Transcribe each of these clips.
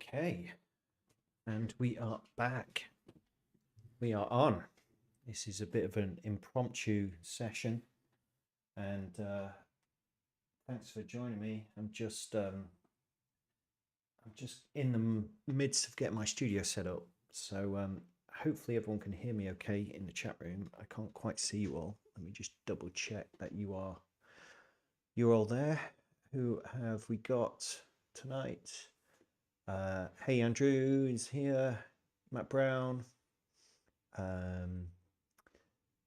Okay, and we are back. We are on. This is a bit of an impromptu session, and thanks for joining me. I'm just in the midst of getting my studio set up, so hopefully everyone can hear me okay in the chat room. I can't quite see you all. Let me just double check that you're all there. Who have we got tonight? Hey, Andrew is here. Matt Brown.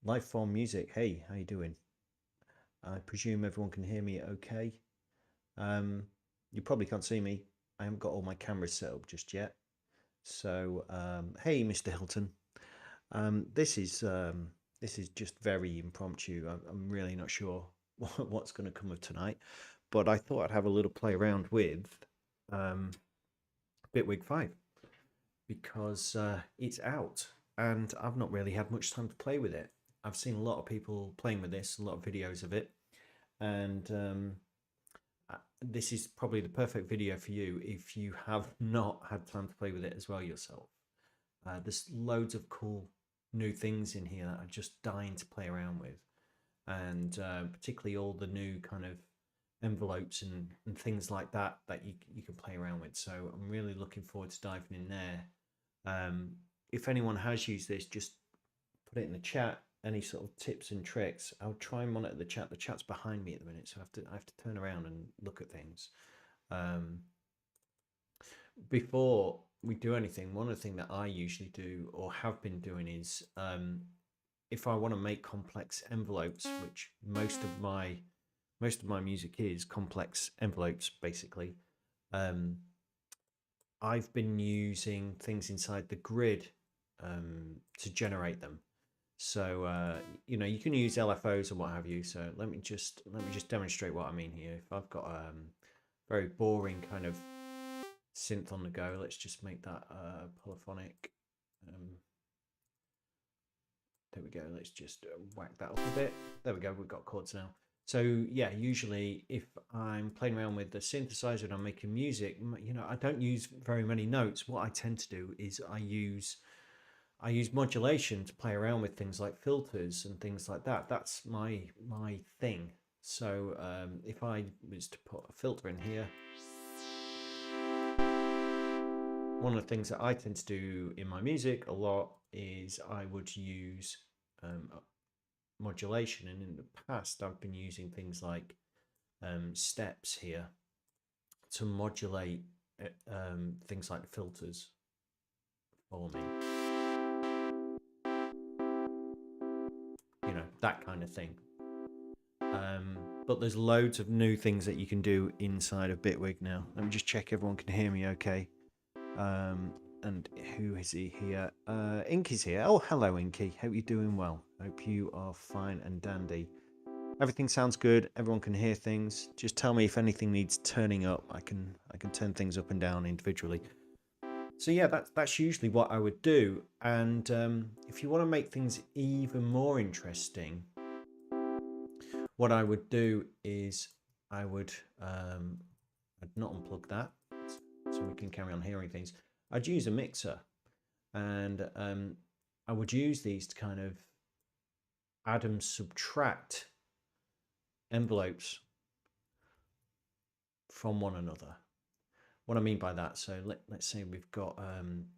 Live form music. Hey, how you doing? I presume everyone can hear me okay. You probably can't see me. I haven't got all my cameras set up just yet. So, hey, Mr. Hilton. This is just very impromptu. I'm really not sure what's going to come of tonight, but I thought I'd have a little play around with Bitwig 5 because it's out and I've not really had much time to play with it. I've seen a lot of people playing with this, a lot of videos of it, and this is probably the perfect video for you if you have not had time to play with it as well yourself. There's loads of cool new things in here that I'm just dying to play around with, and particularly all the new kind of envelopes and things like that you can play around with. So I'm really looking forward to diving in there. If anyone has used this, just put it in the chat. Any sort of tips and tricks. I'll try and monitor the chat. The chat's behind me at the minute, so I have to turn around and look at things. Before we do anything, one of the things that I usually do or have been doing is if I want to make complex envelopes, which most of my music is complex envelopes basically, I've been using things inside the grid to generate them. So you know, you can use LFOs and what have you. So let me just demonstrate what I mean here. If I've got a very boring kind of synth on the go, let's just make that polyphonic. There we go. Let's just whack that up a bit. There we go. We've got chords now. So yeah, usually if I'm playing around with the synthesizer and I'm making music, you know, I don't use very many notes. What I tend to do is I use modulation to play around with things like filters and things like that. That's my thing. So if I was to put a filter in here, one of the things that I tend to do in my music a lot is I would use modulation, and in the past I've been using things like steps here to modulate things like filters for me. You know, that kind of thing. But there's loads of new things that you can do inside of Bitwig now. Let me just check everyone can hear me okay. And who is he here? Inky's here. Oh, hello, Inky. Hope you're doing well. Hope you are fine and dandy. Everything sounds good. Everyone can hear things. Just tell me if anything needs turning up. I can turn things up and down individually. So yeah, that's usually what I would do. And if you want to make things even more interesting, what I would do is I would I'd not unplug that so we can carry on hearing things. I'd use a mixer, and I would use these to kind of add and subtract envelopes from one another. What I mean by that, so let's say we've got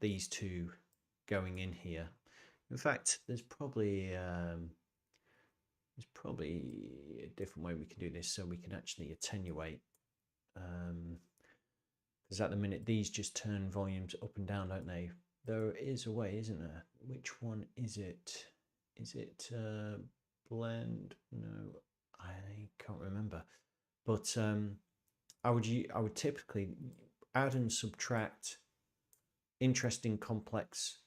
these two going in here. In fact, there's probably a different way we can do this, so we can actually attenuate. Because at the minute these just turn volumes up and down, don't they? There is a way, isn't there? Which one is it? Is it blend? No, I can't remember. But I would typically add and subtract interesting complex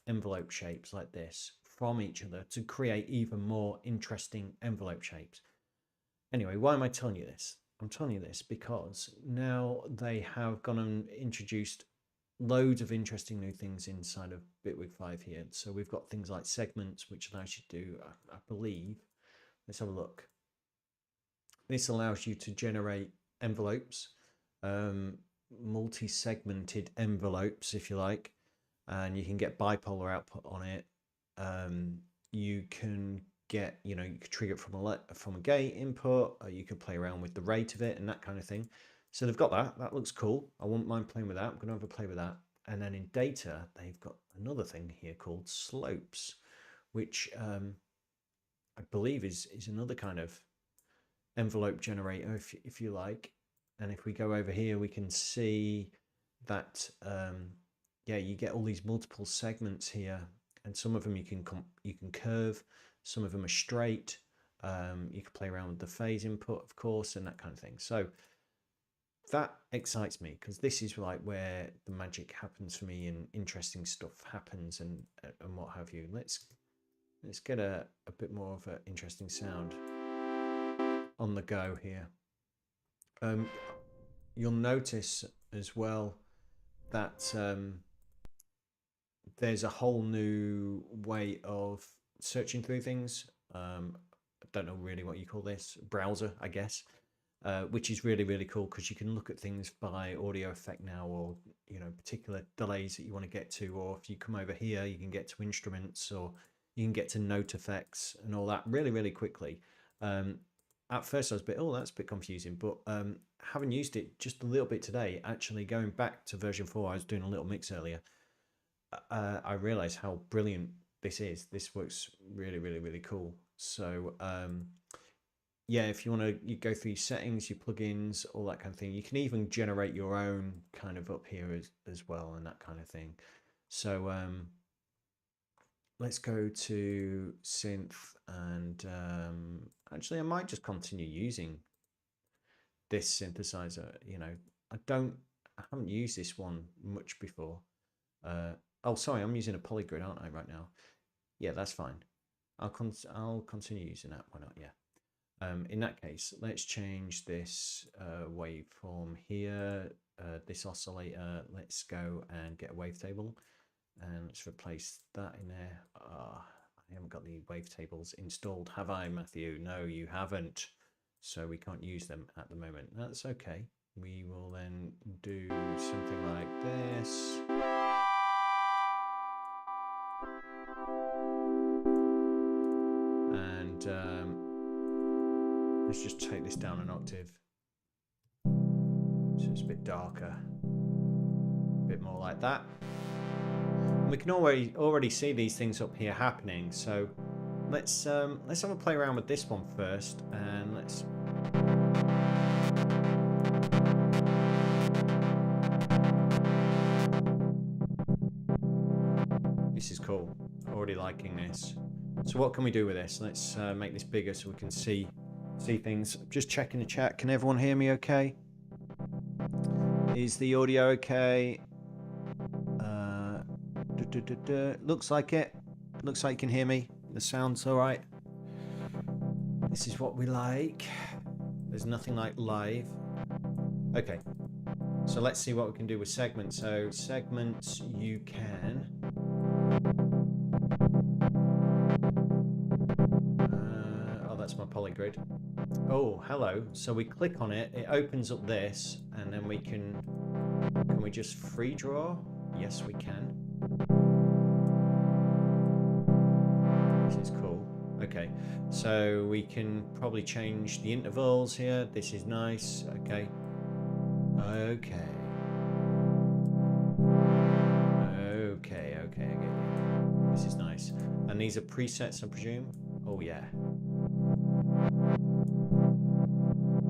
envelope shapes like this from each other to create even more interesting envelope shapes. Anyway, why am I telling you this? I'm telling you this because now they have gone and introduced loads of interesting new things inside of Bitwig 5 here. So we've got things like segments, which allows you to do, I believe, let's have a look. This allows you to generate envelopes multi-segmented envelopes, if you like, and you can get bipolar output on it. You can get, you could trigger it from a gate input, or you could play around with the rate of it and that kind of thing. So they've got that. That looks cool. I wouldn't mind playing with that. I'm going to have a play with that. And then in data, they've got another thing here called slopes, which I believe is another kind of envelope generator, if you like. And if we go over here, we can see that yeah, you get all these multiple segments here, and some of them you can curve, some of them are straight. You can play around with the phase input, of course, and that kind of thing. So that excites me, because this is like where the magic happens for me and interesting stuff happens and what have you. Let's get a bit more of an interesting sound on the go here. You'll notice as well that there's a whole new way of searching through things. I don't know really what you call this, browser, I guess. Which is really, really cool, because you can look at things by audio effect now, or particular delays that you want to get to, or if you come over here you can get to instruments, or you can get to note effects and all that really, really quickly. At first I was that's a bit confusing, but having used it just a little bit today, actually going back to version 4, I was doing a little mix earlier, I realized how brilliant this is. This works really, really, really cool. So yeah, if you want to, you go through your settings, your plugins, all that kind of thing. You can even generate your own kind of up here as well, and that kind of thing. So let's go to synth, and actually I might just continue using this synthesizer. I haven't used this one much before. Oh, sorry, I'm using a polygrid, aren't I, right now? Yeah, that's fine. I'll continue using that. Why not? Yeah. In that case, let's change this waveform here, this oscillator. Let's go and get a wavetable, and let's replace that in there. I haven't got the wavetables installed, have I, Matthew? No, you haven't. So we can't use them at the moment. That's okay. We will then do something like this. And let's just take this down an octave, so it's a bit darker, a bit more like that. And we can already see these things up here happening. So let's have a play around with this one first, and let's. This is cool. Already liking this. So what can we do with this? Let's make this bigger so we can see things. Just checking the chat. Can everyone hear me okay? Is the audio okay? Looks like it. Looks like you can hear me. The sound's all right. This is what we like. There's nothing like live. Okay. So let's see what we can do with segments. So segments, you can. Oh, that's my polygrid. Oh, hello. So we click on it, it opens up this, and then we can we just free draw? Yes, we can. This is cool. Okay, so we can probably change the intervals here. This is nice. Okay. Okay. Okay, I get you. This is nice. And these are presets, I presume? Oh, yeah.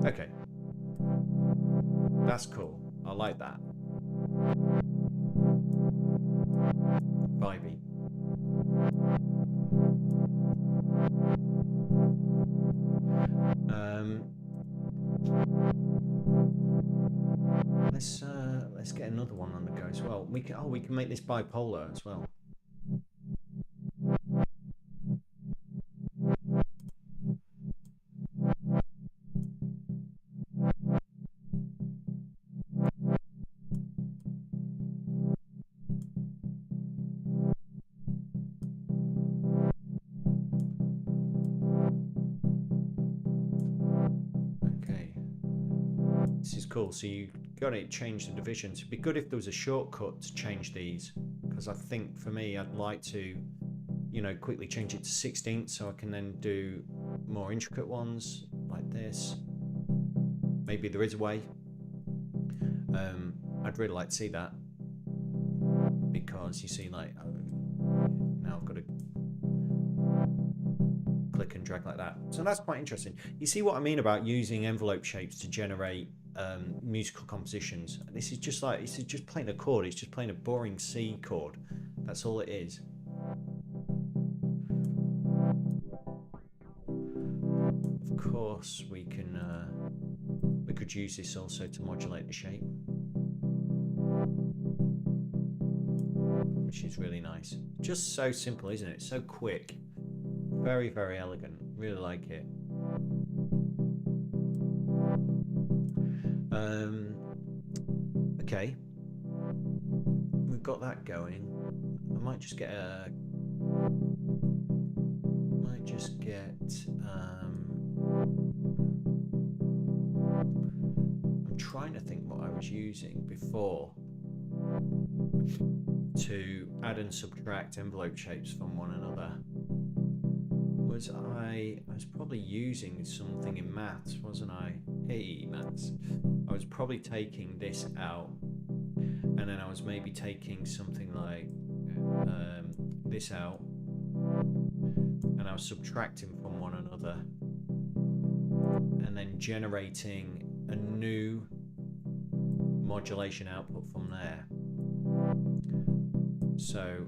Okay. That's cool. I like that. Vibey. Let's get another one on the go as well. We can make this bipolar as well. Okay. This is cool. So you got it change the divisions. It'd be good if there was a shortcut to change these, because I think for me I'd like to, you know, quickly change it to 16th so I can then do more intricate ones like this. Maybe there is a way. I'd really like to see that, because you see, like, now I've got to click and drag like that. So that's quite interesting. You see what I mean about using envelope shapes to generate musical compositions. This is just playing a chord. It's just playing a boring C chord. That's all it is. Of course, we could use this also to modulate the shape, which is really nice. Just so simple, isn't it? So quick. Very, very elegant. Really like it. Okay. We've got that going. I might just get I'm trying to think what I was using before to add and subtract envelope shapes from one another. I was probably using something in MATTHS, wasn't I? Hey, MATTHS. I was probably taking this out, and then I was maybe taking something like this out, and I was subtracting from one another, and then generating a new modulation output from there. So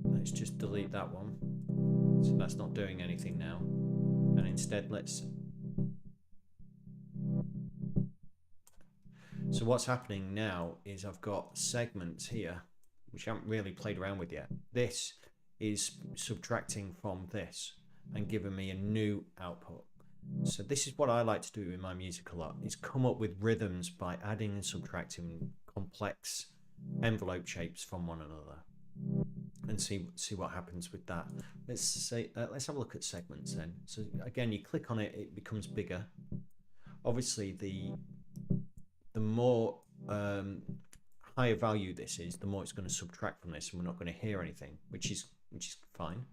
let's just delete that one. So that's not doing anything now. And instead so what's happening now is I've got segments here, which I haven't really played around with yet. This is subtracting from this and giving me a new output. So this is what I like to do in my music a lot, is come up with rhythms by adding and subtracting complex envelope shapes from one another, and see what happens with that. Let's have a look at segments then. So again, you click on it, it becomes bigger. Obviously, the more higher value this is, the more it's going to subtract from this, and we're not going to hear anything, which is fine.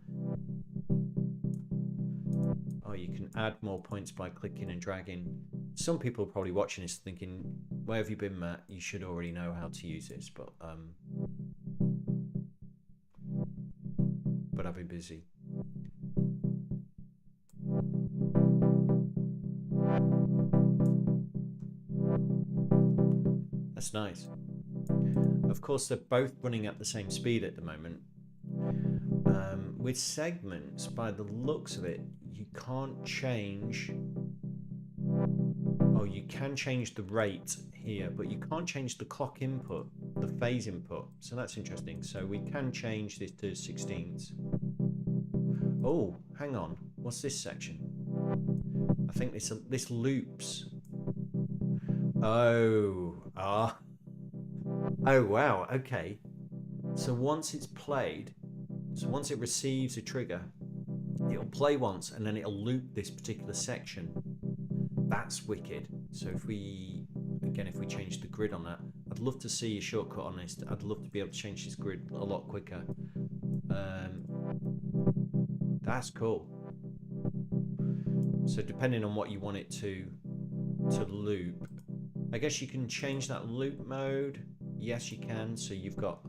Oh, you can add more points by clicking and dragging. Some people are probably watching this thinking, where have you been, Matt? You should already know how to use this, but I've been busy. That's nice. Of course, they're both running at the same speed at the moment. With segments, by the looks of it, you can't change. Oh, you can change the rate here, but you can't change the clock input, the phase input. So that's interesting. So we can change this to 16ths. Oh, hang on. What's this section? I think this loops. Oh, oh wow. Okay. So once it's played, so once it receives a trigger, it'll play once and then it'll loop this particular section. That's wicked. So if we change the grid on that, I'd love to see a shortcut on this. I'd love to be able to change this grid a lot quicker. That's cool. So depending on what you want it to loop, I guess you can change that loop mode. Yes, you can. So you've got,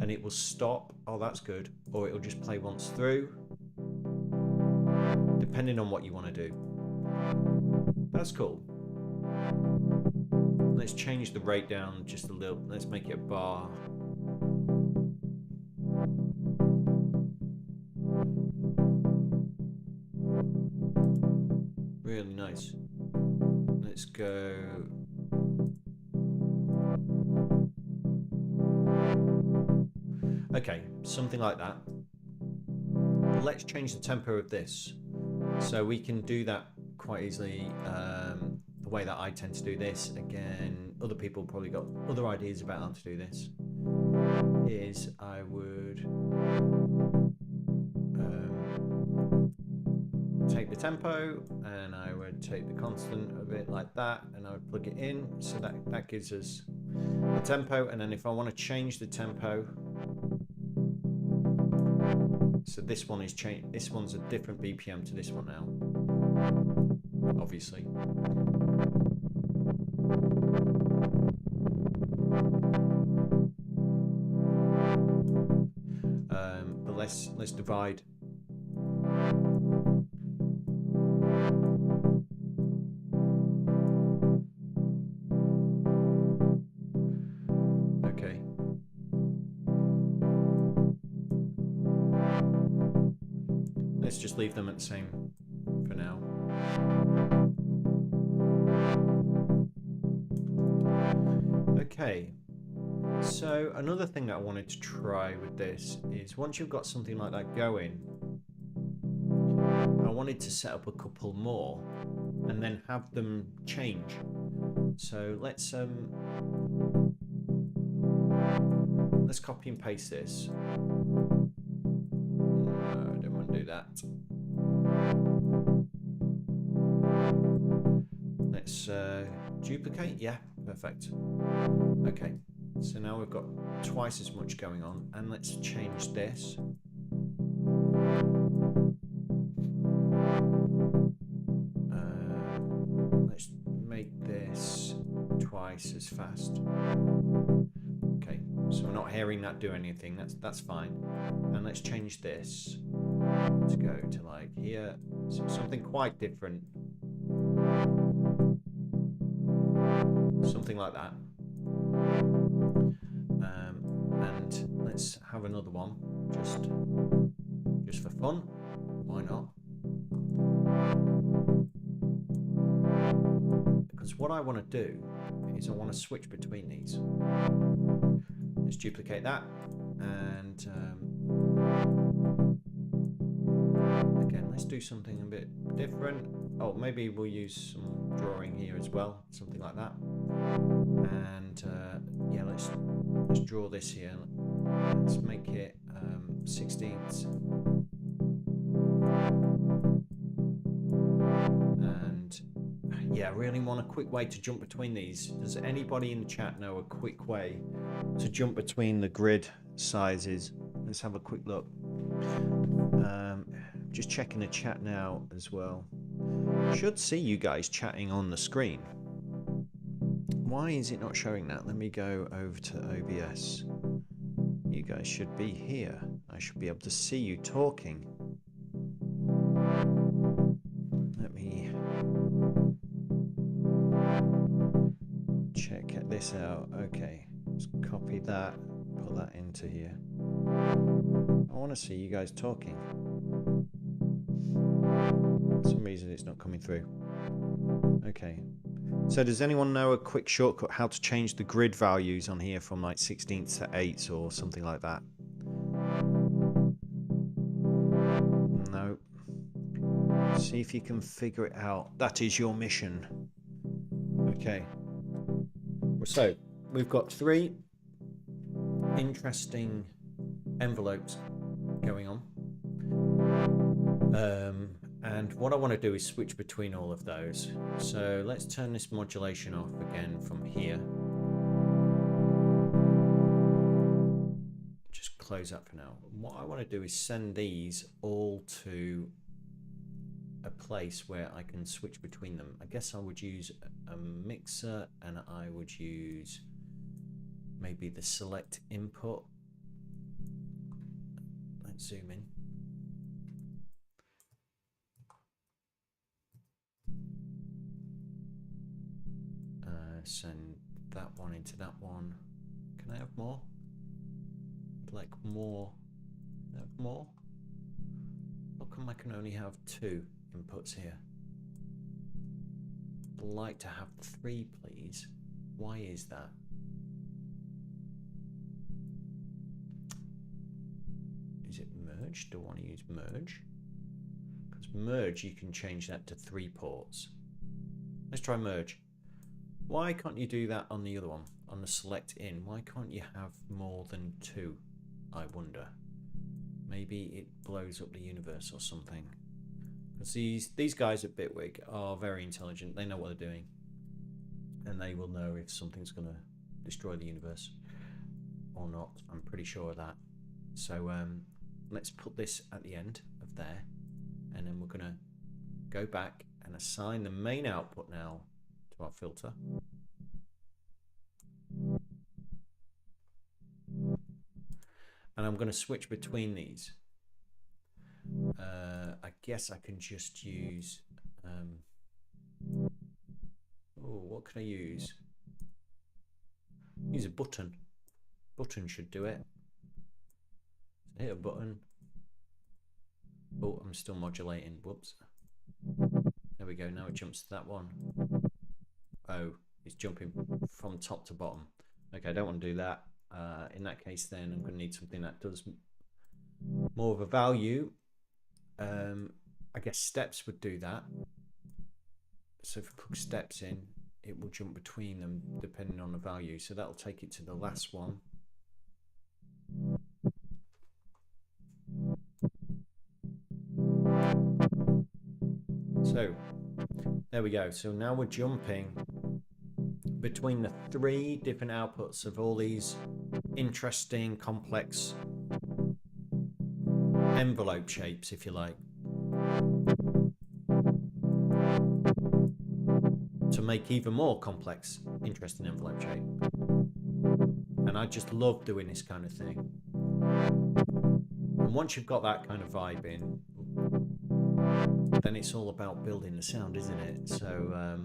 and it will stop. Oh, that's good. Or it'll just play once through, depending on what you want to do. That's cool. Let's change the rate down just a little. Let's make it a bar. Really nice. Let's go. Okay, something like that. Let's change the tempo of this. So we can do that quite easily. The way that I tend to do this, again, other people probably got other ideas about how to do this, is I would take take the tempo and I would take the constant of it like that, and I would plug it in, so that gives us the tempo. And then if I want to change the tempo, so this one is changed, this one's a different BPM to this one now, obviously. But let's divide. Okay. Let's just leave them at the same for now. Okay. So another thing that I wanted to try with this is, once you've got something like that going, I wanted to set up a couple more and then have them change. So let's copy and paste this. No, I don't want to do that. Let's duplicate. Yeah, perfect. Okay. So now we've got twice as much going on, and let's change this. Let's make this twice as fast. Okay, so we're not hearing that do anything. That's fine. And let's change this to go to like here, so something quite different. Something like that. And let's have another one, just for fun. Why not? Because what I want to do is I want to switch between these. Let's duplicate that, and again, let's do something a bit different. Oh, maybe we'll use some drawing here as well, something like that. And yeah, let's draw this here. Let's make it 16ths. And yeah, I really want a quick way to jump between these. Does anybody in the chat know a quick way to jump between the grid sizes? Let's have a quick look. Just checking the chat now as well. Should see you guys chatting on the screen. Why is it not showing that? Let me go over to OBS. You guys should be here. I should be able to see you talking. Let me check this out. Okay, let's copy that, put that into here. I want to see you guys talking. For some reason it's not coming through. Okay. So does anyone know a quick shortcut how to change the grid values on here from like 16ths to 8ths or something like that? No. See if you can figure it out. That is your mission. Okay. So we've got 3 interesting envelopes going on. And what I want to do is switch between all of those. So let's turn this modulation off again from here. Just close that for now. What I want to do is send these all to a place where I can switch between them. I guess I would use a mixer, and I would use maybe the select input. Let's zoom in. Send that one into that one. Can I have more? I'd like more. Can I have more? How come I can only have 2 inputs here? I'd like to have 3, please. Why is that? Is it merge? Do I want to use merge? Because merge, you can change that to 3 ports. Let's try merge. Why can't you do that on the other one, on the select in? Why can't you have more than 2, I wonder? Maybe it blows up the universe or something. Because these guys at Bitwig are very intelligent. They know what they're doing, and they will know if something's going to destroy the universe or not. I'm pretty sure of that. So let's put this at the end of there, and then we're going to go back and assign the main output now to our filter. And I'm going to switch between these. I guess I can just use what can I use? Use a button. Button should do it. Hit a button. Oh, I'm still modulating. Whoops. There we go. Now it jumps to that one. Oh, it's jumping from top to bottom. Okay, I don't want to do that. In that case, then I'm going to need something that does more of a value. I guess steps would do that. So if we plug steps in, it will jump between them depending on the value. So that'll take it to the last one. So there we go. So now we're jumping between the 3 different outputs of all these interesting, complex envelope shapes, if you like, to make even more complex, interesting envelope shape. And I just love doing this kind of thing. And once you've got that kind of vibe in, then it's all about building the sound, isn't it? So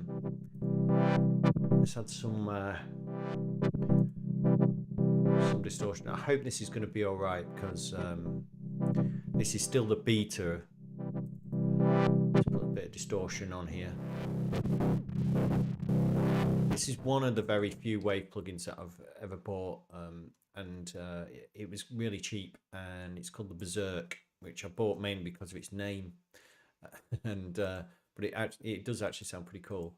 let's add some distortion. I hope this is going to be all right, because this is still the beta. Let's put a bit of distortion on here. This is one of the very few wave plugins that I've ever bought, and it was really cheap, and it's called the Berserk, which I bought mainly because of its name, and but it does actually sound pretty cool.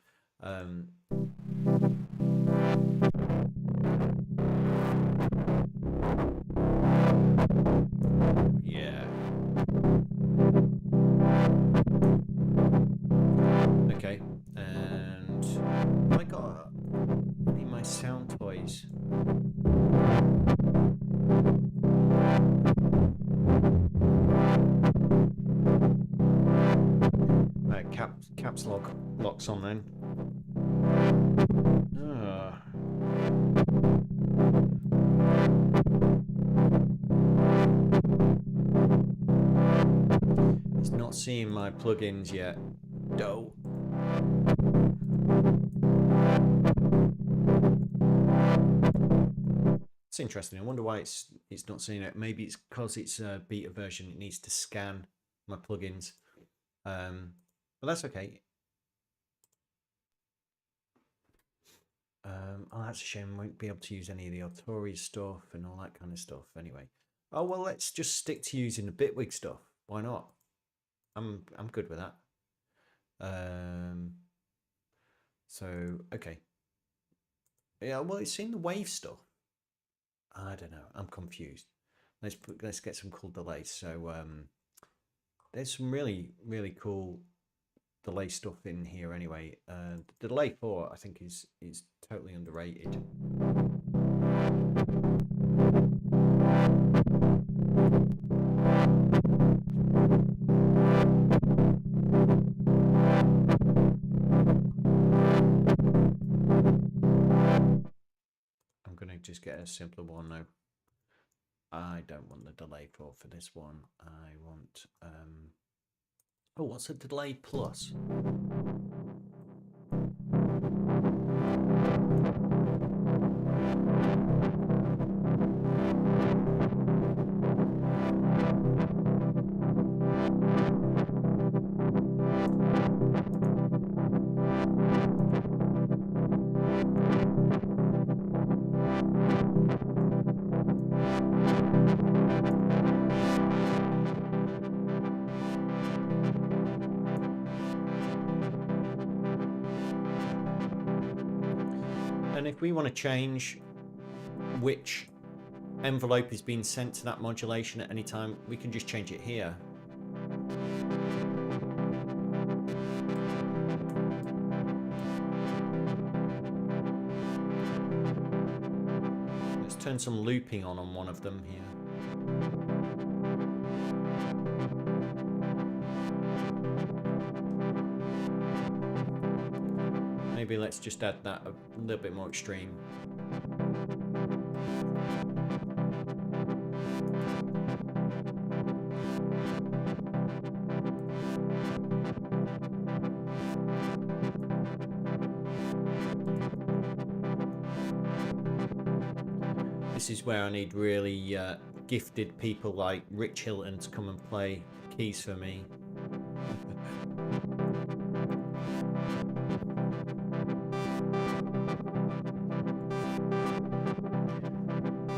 Yeah. Okay, and I got in my sound toys. Caps locks on then. It's not seeing my plugins yet. Doh. It's interesting. I wonder why it's not seeing it. Maybe it's because it's a beta version. It needs to scan my plugins. But that's okay. Oh, that's a shame. I won't be able to use any of the Autori stuff and all that kind of stuff anyway. Oh, well, let's just stick to using the Bitwig stuff. Why not? I'm good with that. So, okay. Yeah, well, it's in the wave stuff. I don't know. I'm confused. Let's get some cool delays. So, there's some really, really cool delay stuff in here anyway. The delay 4 I think is totally underrated. I'm gonna just get a simpler one now. I don't want the delay 4 for this one. I want oh, what's a delay plus? And if we want to change which envelope is being sent to that modulation at any time, we can just change it here. turn some looping on one of them here. Maybe let's just add that a little bit more extreme. This is where I need really gifted people like Rich Hilton to come and play keys for me.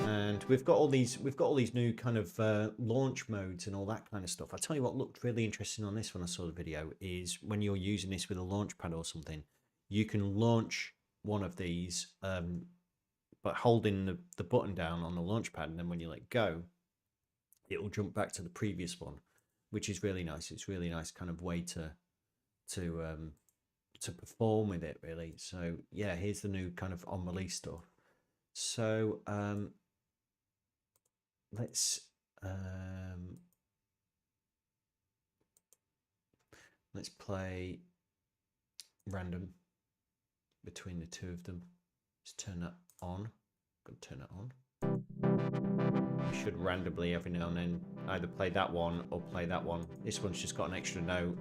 And we've got all these new kind of launch modes and all that kind of stuff. I tell you what looked really interesting on this when I saw the video is when you're using this with a launch pad or something, you can launch one of these but holding the button down on the launch pad, and then when you let go, it will jump back to the previous one, which is really nice. It's really nice kind of way to perform with it, really. So yeah, here's the new kind of on release stuff. So let's play random between the two of them. Let's turn that on. I'm gonna turn it on. You should randomly every now and then either play that one or play that one. This one's just got an extra note.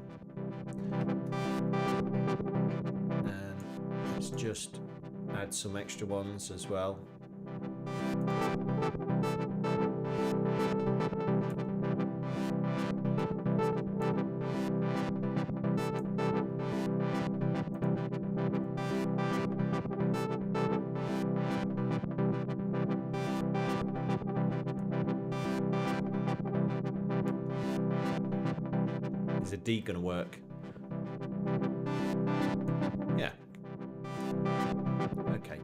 And let's just add some extra ones as well. Is a D gonna work? Yeah. Okay.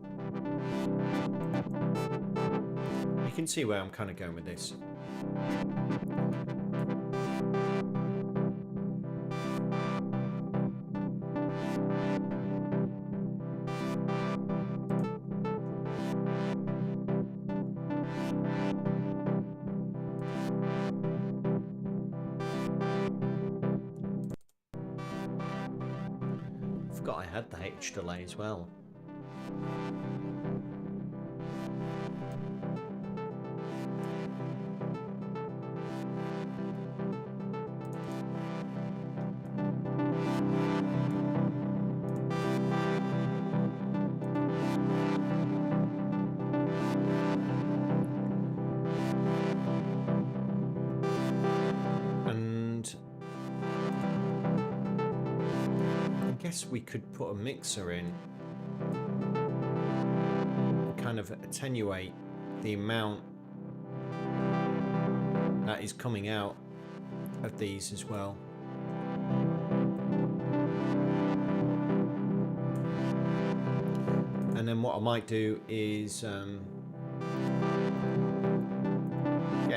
You can see where I'm kind of going with this. Forgot I had the H delay as well. We could put a mixer in and kind of attenuate the amount that is coming out of these as well. And then what I might do is get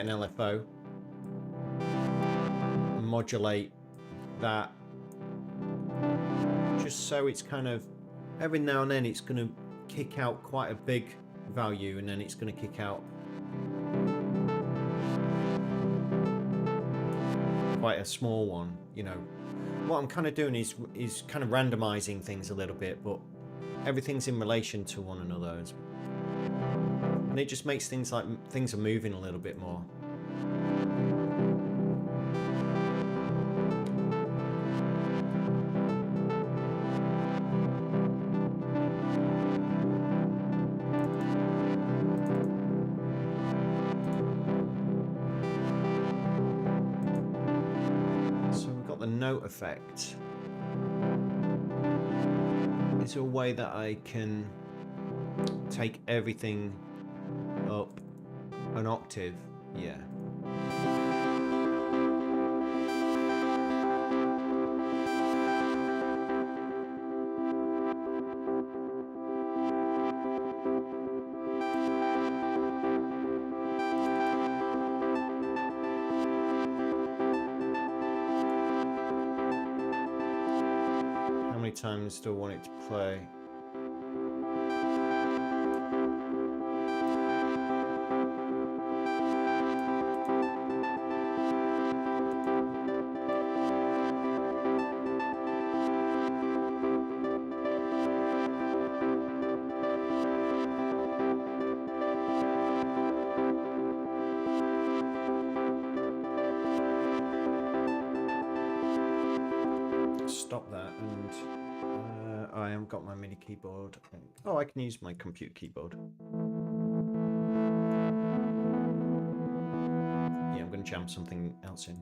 an LFO, modulate that, just so it's kind of every now and then it's going to kick out quite a big value, and then it's going to kick out quite a small one. You know, what I'm kind of doing is kind of randomizing things a little bit, but everything's in relation to one another, and it just makes things like things are moving a little bit more. Effect. Is there a way that I can take everything up an octave? Yeah. Times do I want it to play? stop that, and I haven't got my MIDI keyboard. Oh, I can use my computer keyboard. Yeah, I'm going to jam something else in.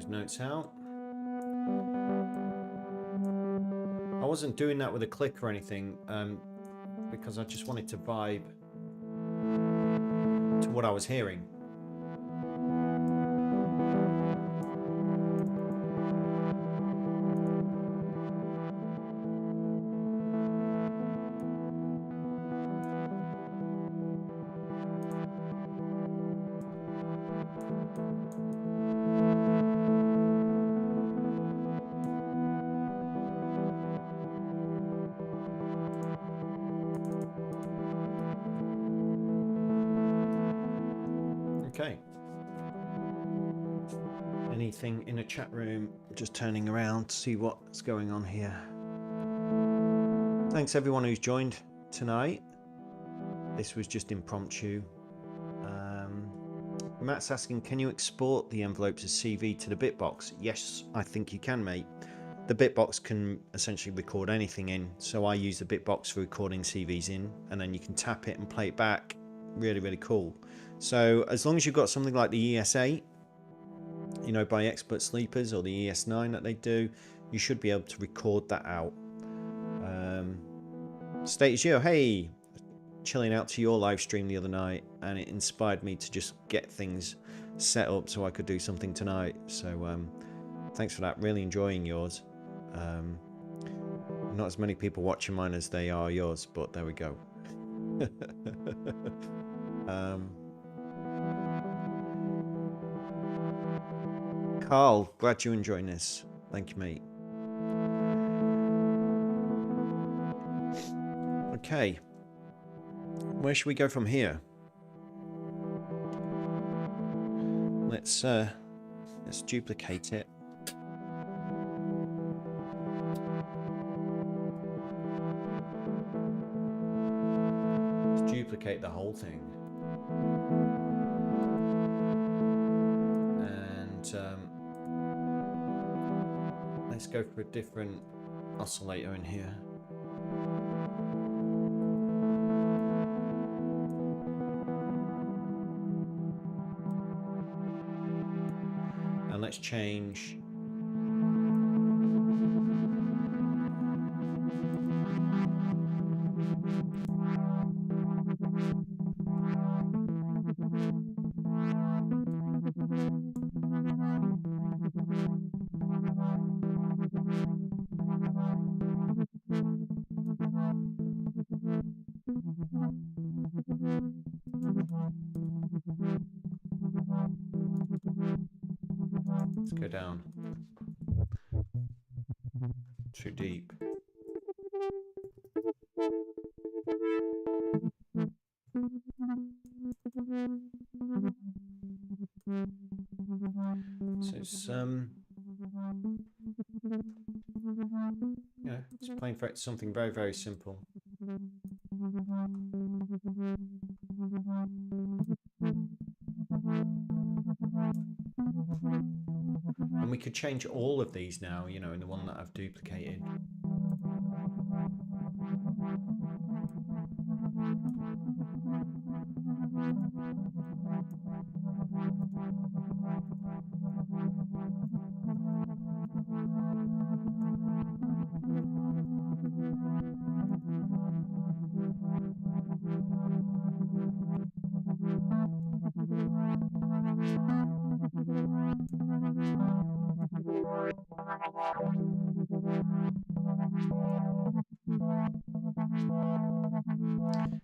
Notes out. I wasn't doing that with a click or anything because I just wanted to vibe to what I was hearing. Okay. Anything in a chat room? Just turning around to see what's going on here. Thanks everyone who's joined tonight. This was just impromptu. Matt's asking, can you export the envelopes as CV to the Bitbox? Yes, I think you can, mate. The Bitbox can essentially record anything in, so I use the Bitbox for recording CVs in, and then you can tap it and play it back. Really, really cool. So as long as you've got something like the ES8, you know, by Expert Sleepers, or the ES9 that they do, you should be able to record that out. Status Yo, hey, chilling out to your live stream the other night, and it inspired me to just get things set up so I could do something tonight. So thanks for that. Really enjoying yours. Not as many people watching mine as they are yours, but there we go. Carl, glad you're enjoying this. Thank you, mate. Okay, where should we go from here? Let's duplicate it. Let's duplicate the whole thing. And let's go for a different oscillator in here. And let's change let's go down. Too deep. So it's you know, it's playing for something very, very simple. And we could change all of these now, you know, in the one that I've duplicated.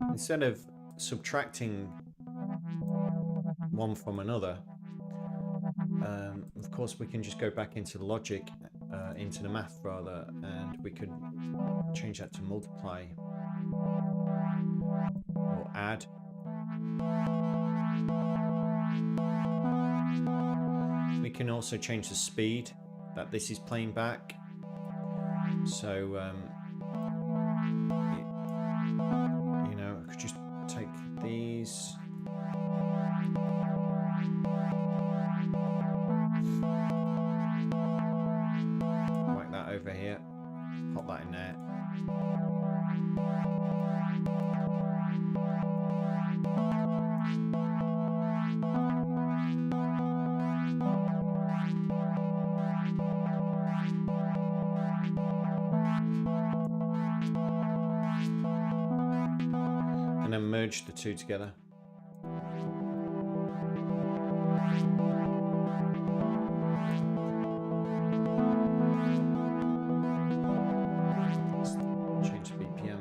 Instead of subtracting one from another, of course we can just go back into the logic, into the math rather, and we could change that to multiply or add. We can also change the speed that this is playing back. So, you know, I could just take these. Whack that over here. Pop that in there. And then merge the two together. Let's change the BPM.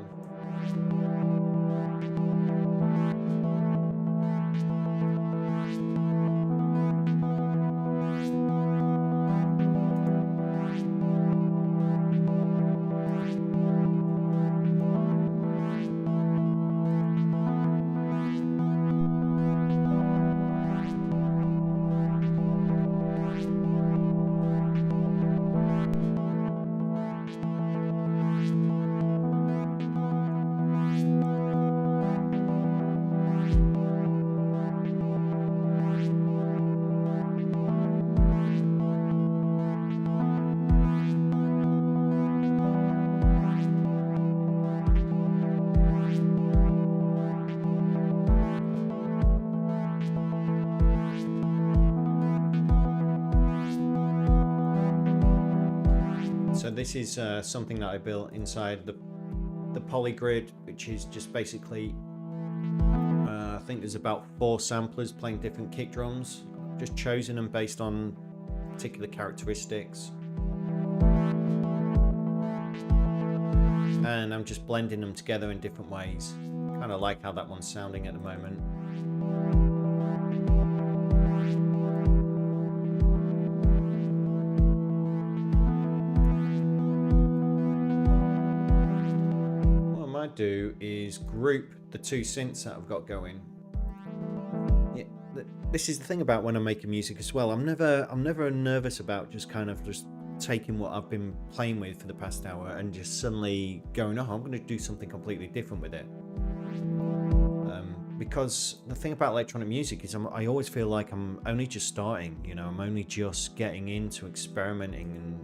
So this is something that I built inside the polygrid, which is just basically, I think there's about 4 samplers playing different kick drums. I've just chosen them based on particular characteristics. And I'm just blending them together in different ways. Kind of like how that one's sounding at the moment. Do is group the 2 synths that I've got going. Yeah, this is the thing about when I'm making music as well. I'm never nervous about just kind of just taking what I've been playing with for the past hour and just suddenly going, oh, I'm going to do something completely different with it. Because the thing about electronic music is I always feel like I'm only just starting. You know, I'm only just getting into experimenting and.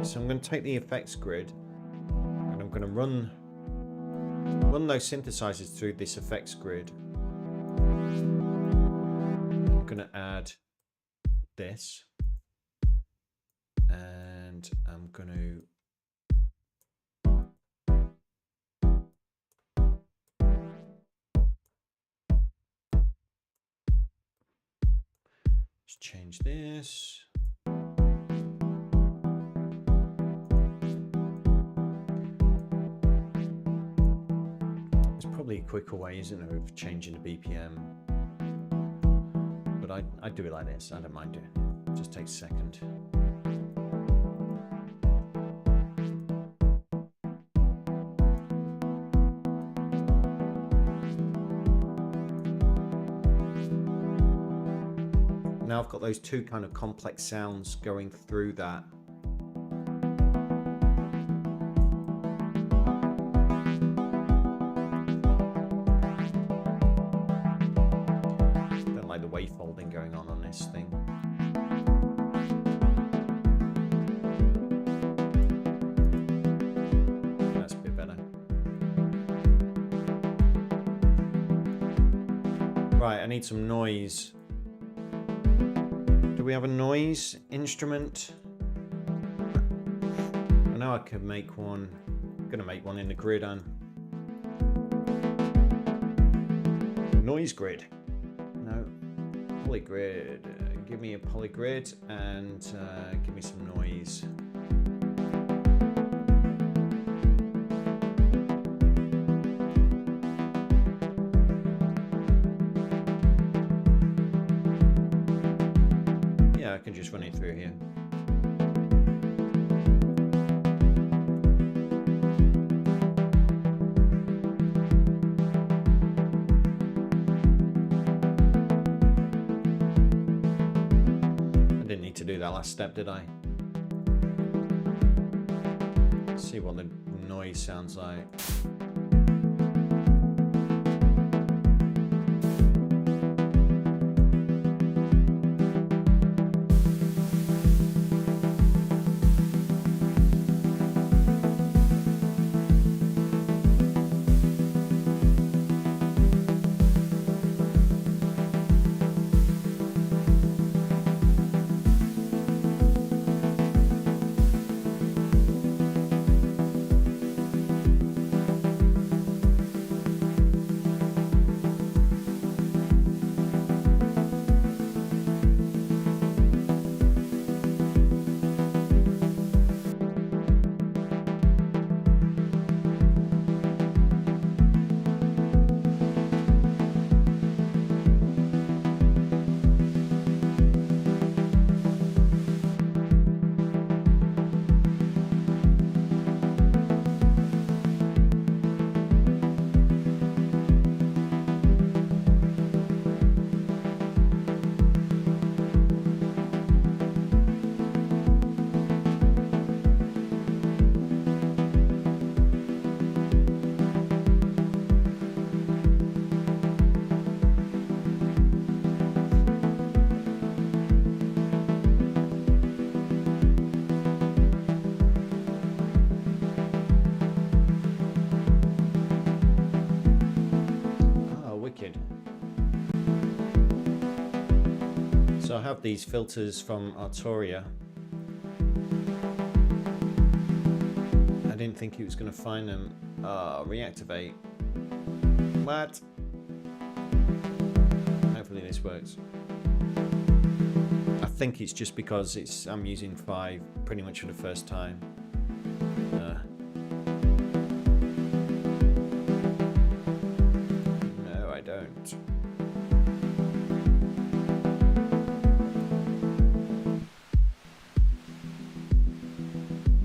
So I'm going to take the effects grid and I'm going to run those synthesizers through this effects grid. I'm going to add this and I'm going to just change this. Probably a quicker way, isn't there, of changing the BPM? But I do it like this. I don't mind doing it. It just takes a second. Now I've got those 2 kind of complex sounds going through that. Wavefolding going on this thing. That's a bit better. Right, I need some noise. Do we have a noise instrument? I know I could make one. I'm gonna make one in the grid on noise grid. No. Polygrid, give me a polygrid and give me some noise. Yeah, I can just run it through here. do that last step, did I? Let's see what the noise sounds like. So I have these filters from Arturia. I didn't think he was going to find them. Reactivate. What? Hopefully this works. I think it's just because I'm using 5 pretty much for the first time. No, I don't.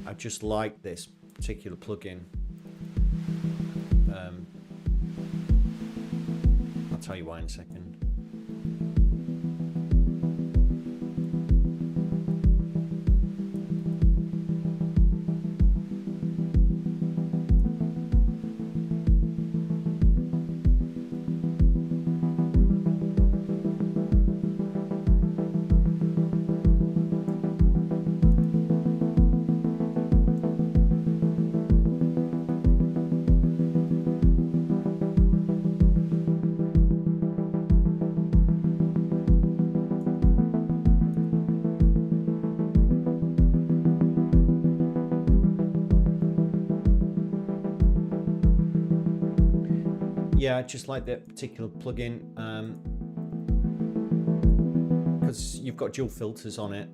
I just like this particular plugin. I'll tell you why in a second. Yeah, I just like that particular plugin because you've got dual filters on it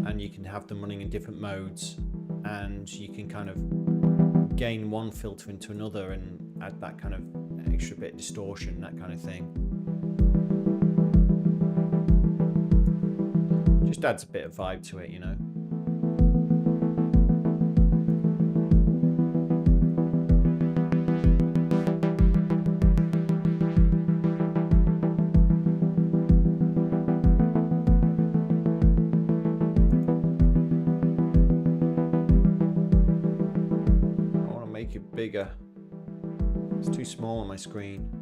and you can have them running in different modes, and you can kind of gain one filter into another and add that kind of extra bit of distortion, that kind of thing. Just adds a bit of vibe to it, you know. Bigger. It's too small on my screen.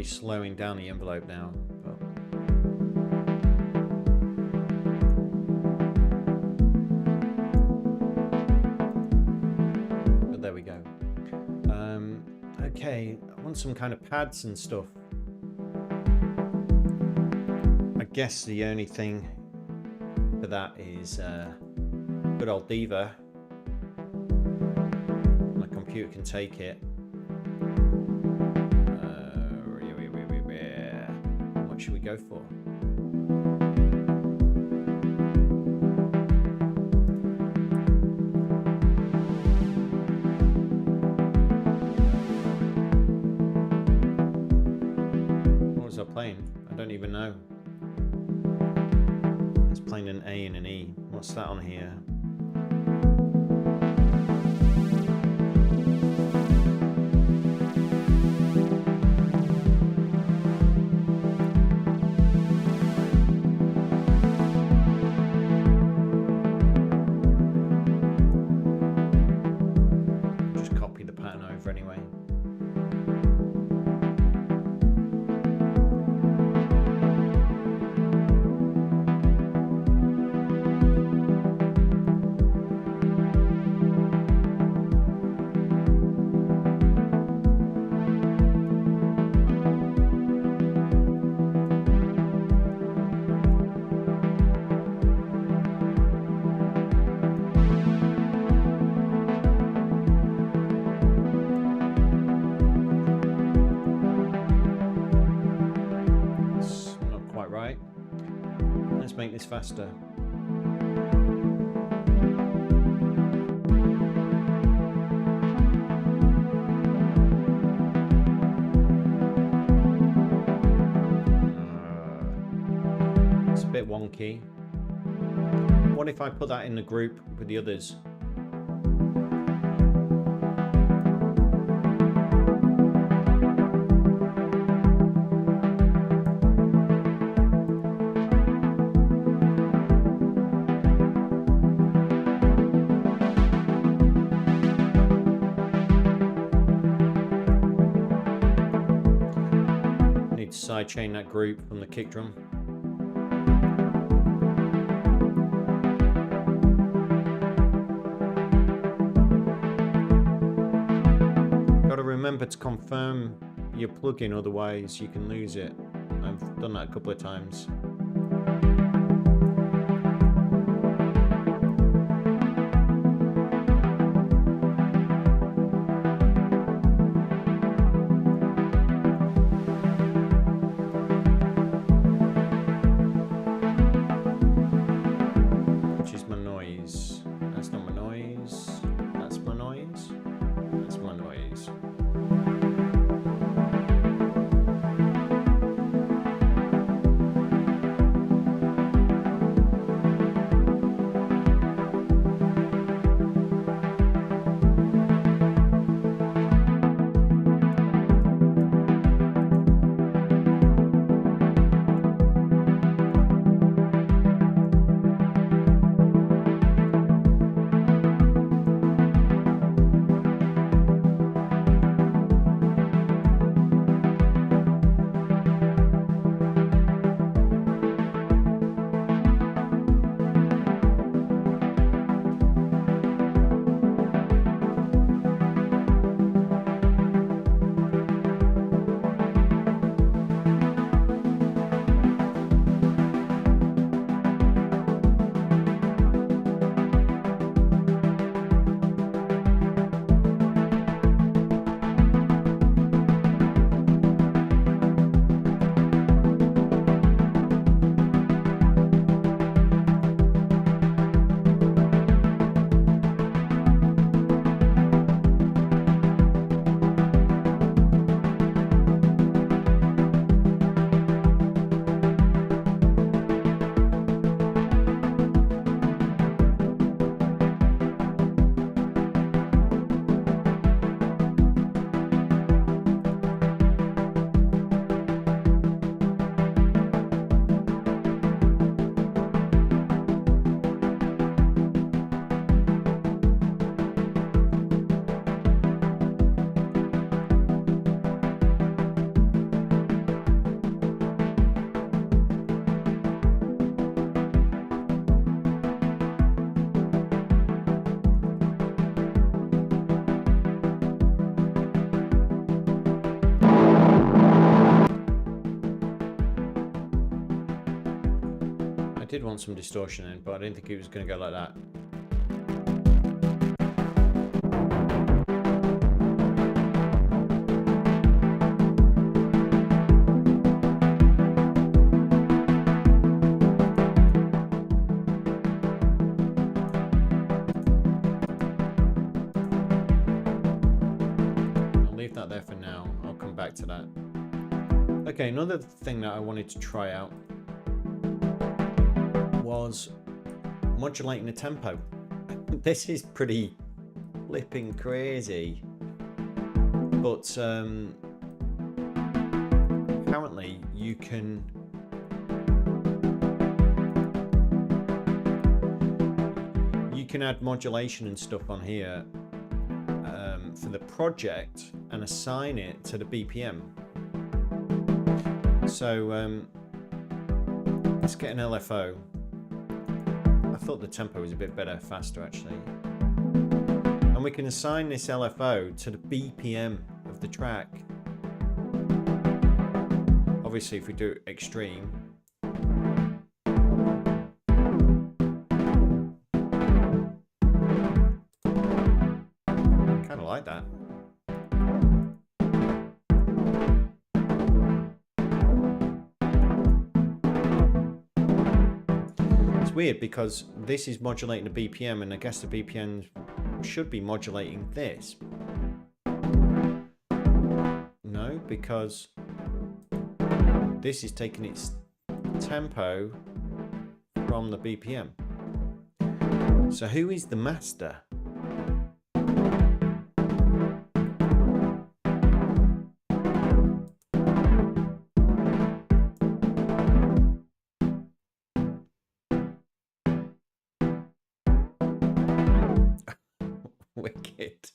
Slowing down the envelope now. But there we go. Okay, I want some kind of pads and stuff. I guess the only thing for that is good old Diva. My computer computer can take it. What should we go for? What was I playing? I don't even know. It's playing an A and an E. What's that on here? Make this faster. It's a bit wonky. What if I put that in the group with the others? Sidechain that group from the kick drum. Got to remember to confirm your plugin, otherwise you can lose it. I've done that a couple of times. did want some distortion in, but I didn't think it was going to go like that. that there for now. I'll come back to that. Okay, another thing that I wanted to try out was modulating the tempo. This is pretty flipping crazy, but apparently you can add modulation and stuff on here for the project and assign it to the BPM. So let's get an LFO. I thought the tempo was a bit better, faster actually. And we can assign this LFO to the BPM of the track. Obviously, if we do extreme, kind of like that. It's weird because this is modulating the BPM, and I guess the BPM should be modulating this. No, because this is taking its tempo from the BPM. So who is the master? Wicked.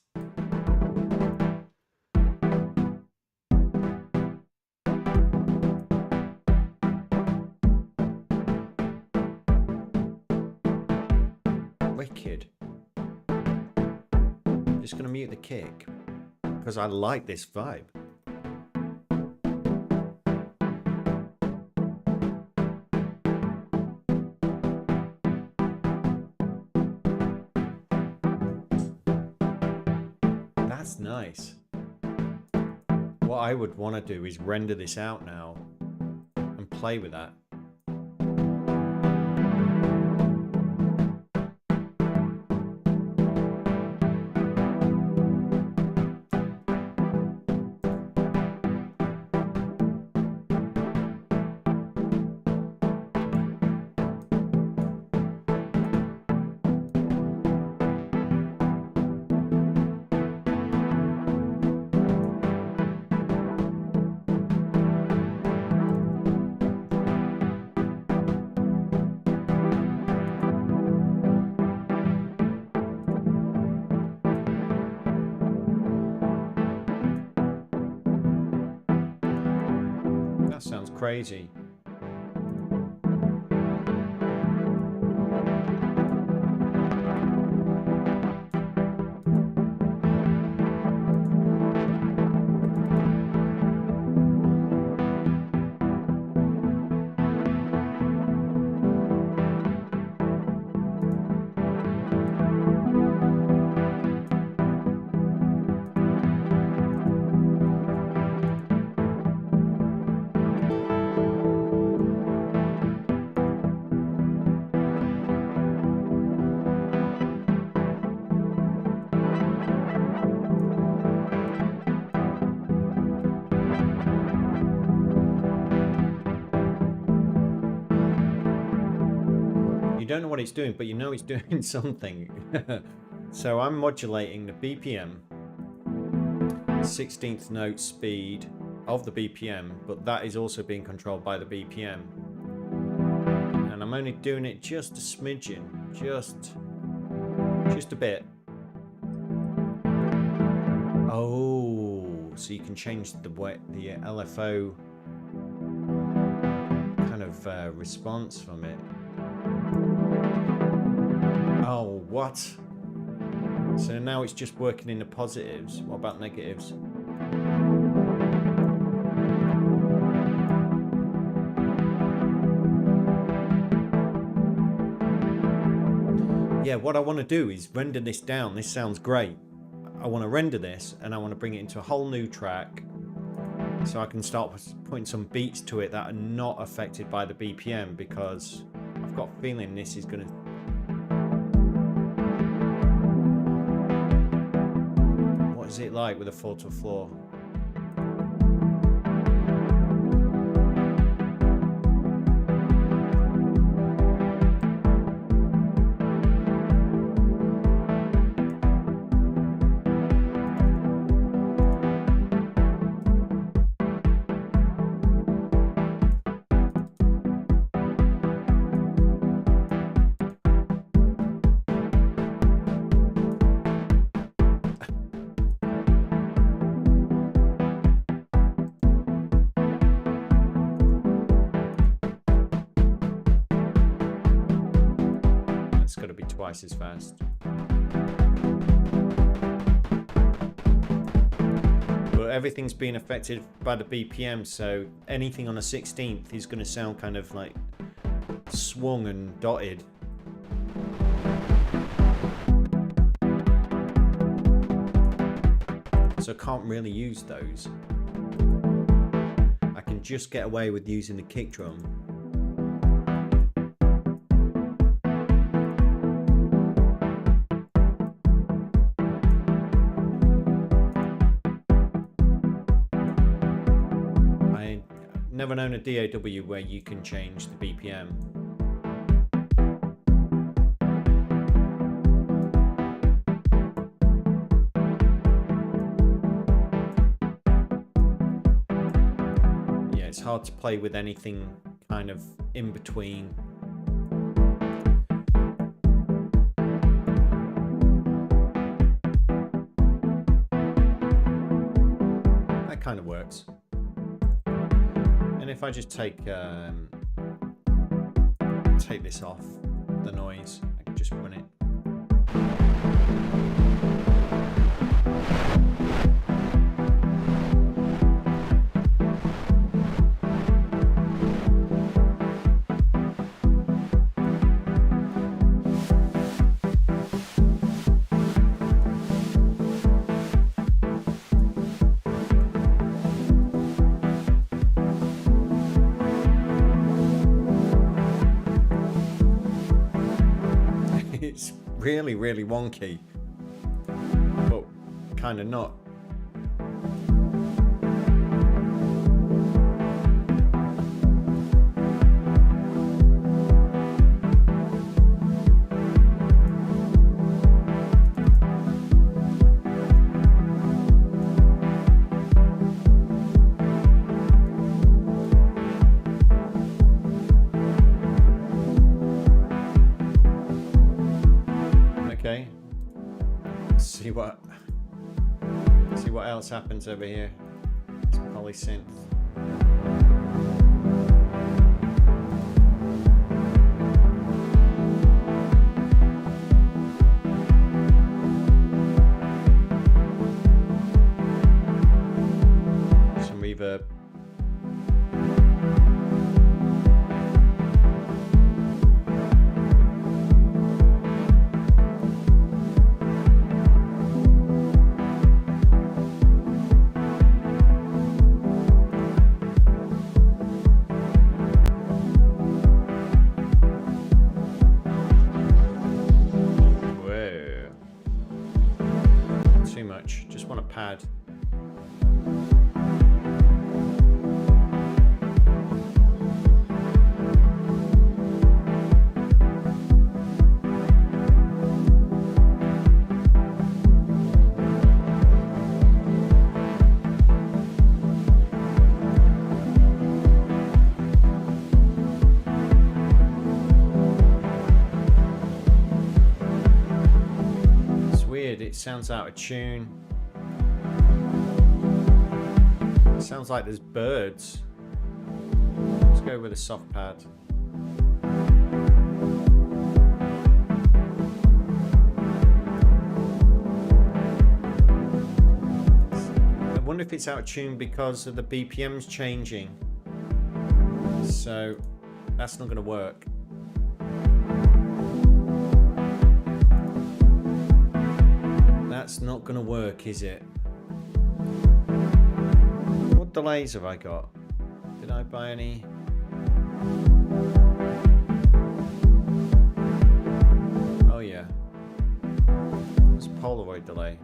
Wicked. I'm just going to mute the kick because I like this vibe. That's nice. What I would want to do is render this out now and play with that. That sounds crazy. You don't know what it's doing, but you know it's doing something. So I'm modulating the BPM, 16th note speed of the BPM, but that is also being controlled by the BPM. And I'm only doing it just a smidgen, just a bit. Oh, so you can change the way the LFO kind of response from it. Oh, what? So now it's just working in the positives. What about negatives? Yeah, what I want to do is render this down. This sounds great. I want to render this and I want to bring it into a whole new track so I can start putting some beats to it that are not affected by the BPM, because I've got a feeling this is going to... What is it like with a 4/4? twice as fast. But everything's been affected by the BPM, so anything on a 16th is going to sound kind of like swung and dotted. So I can't really use those. I can just get away with using the kick drum. I've never known a DAW where you can change the BPM. It's hard to play with anything kind of in between. That kind of works. And if I just take this off the noise, I can just run it. It's really, really wonky, but kind of not. Okay, see what else happens over here. It's polysynth. Some reverb. Too much, just want a pad. It sounds out of tune. It sounds like there's birds. Let's go with a soft pad. I wonder if it's out of tune because of the BPMs changing. So that's not going to work. That's not going to work, is it? What delays have I got? Did I buy any? Oh yeah. It's a Polaroid delay.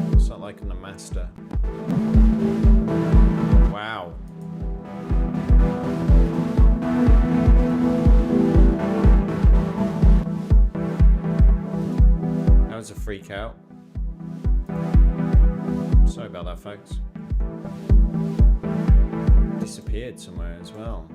What's that like on the master? Wow. That was a freak out. Sorry about that, folks. Disappeared somewhere as well.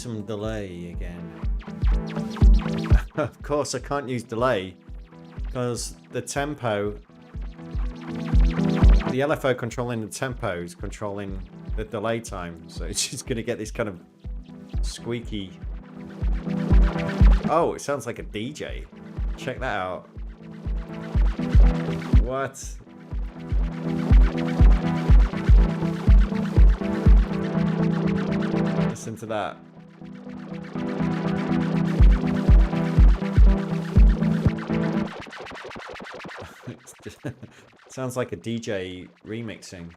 some delay again. Of course I can't use delay because the tempo, the LFO controlling the tempo is controlling the delay time, so it's just gonna get this kind of squeaky. Oh, it sounds like a DJ. Check that out. What? Listen to that. Sounds like a DJ remixing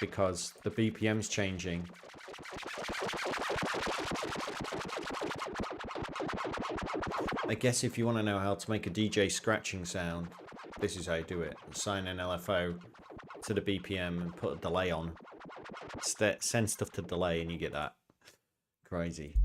because the BPM's changing. I guess if you want to know how to make a DJ scratching sound, this is how you do it. Assign an LFO to the BPM and put a delay on. Send stuff to delay and you get that. Crazy.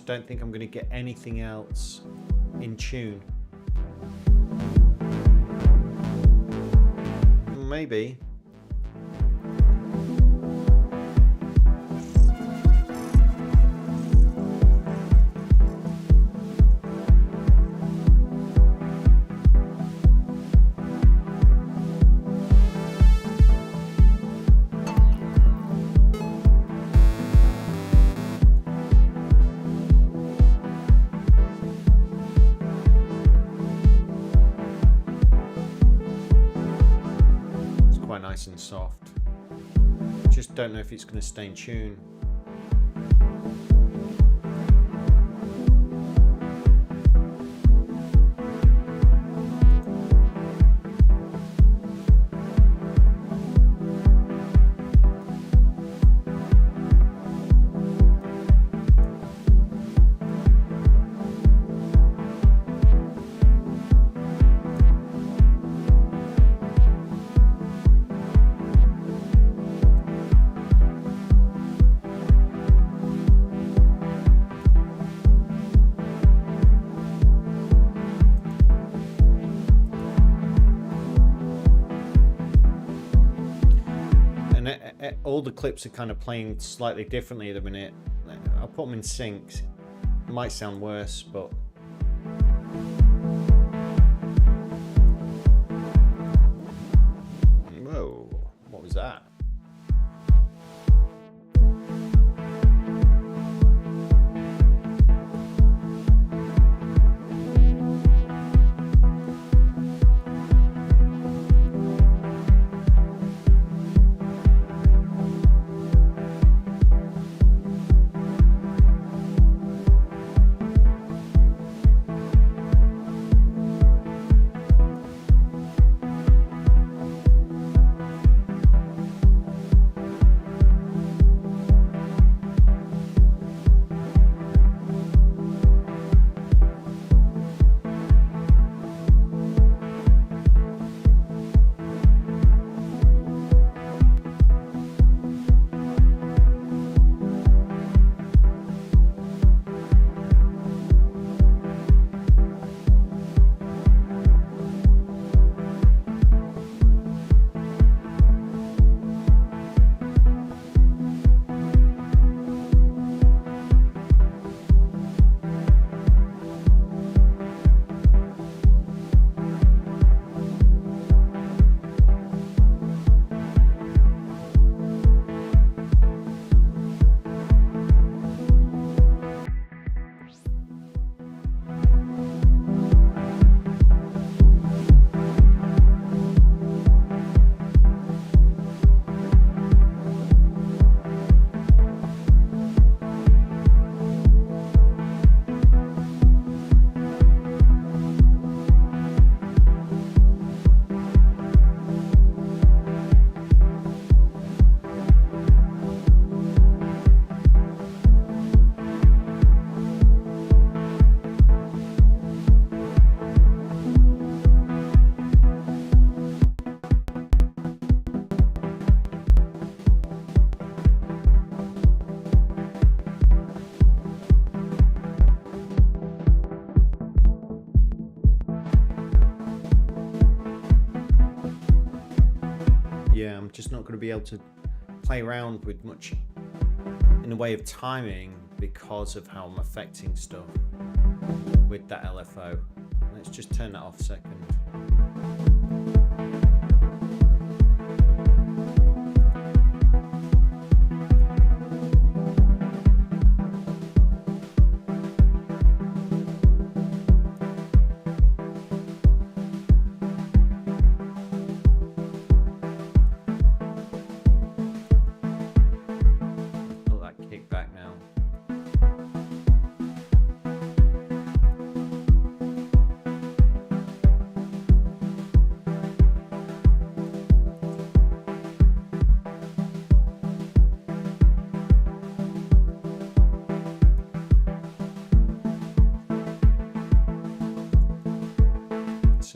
Don't think I'm going to get anything else in tune. Maybe. Nice and soft. Just don't know if it's going to stay in tune. All the clips are kind of playing slightly differently at the minute. I'll put them in sync. It might sound worse, but whoa, what was that? just not going to be able to play around with much in the way of timing because of how I'm affecting stuff with that LFO. Let's just turn that off a second.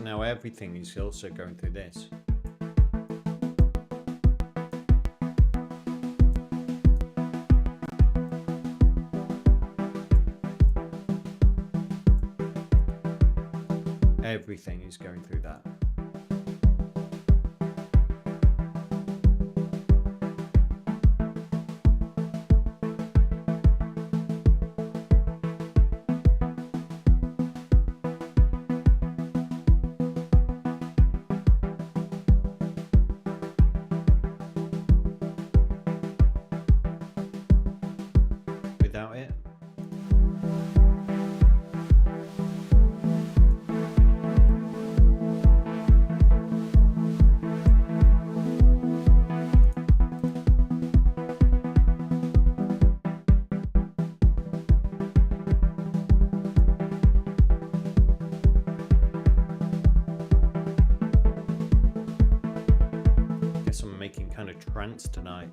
Now everything is also going through this. Everything is going through that. Without it. Guess I'm making kind of trance tonight.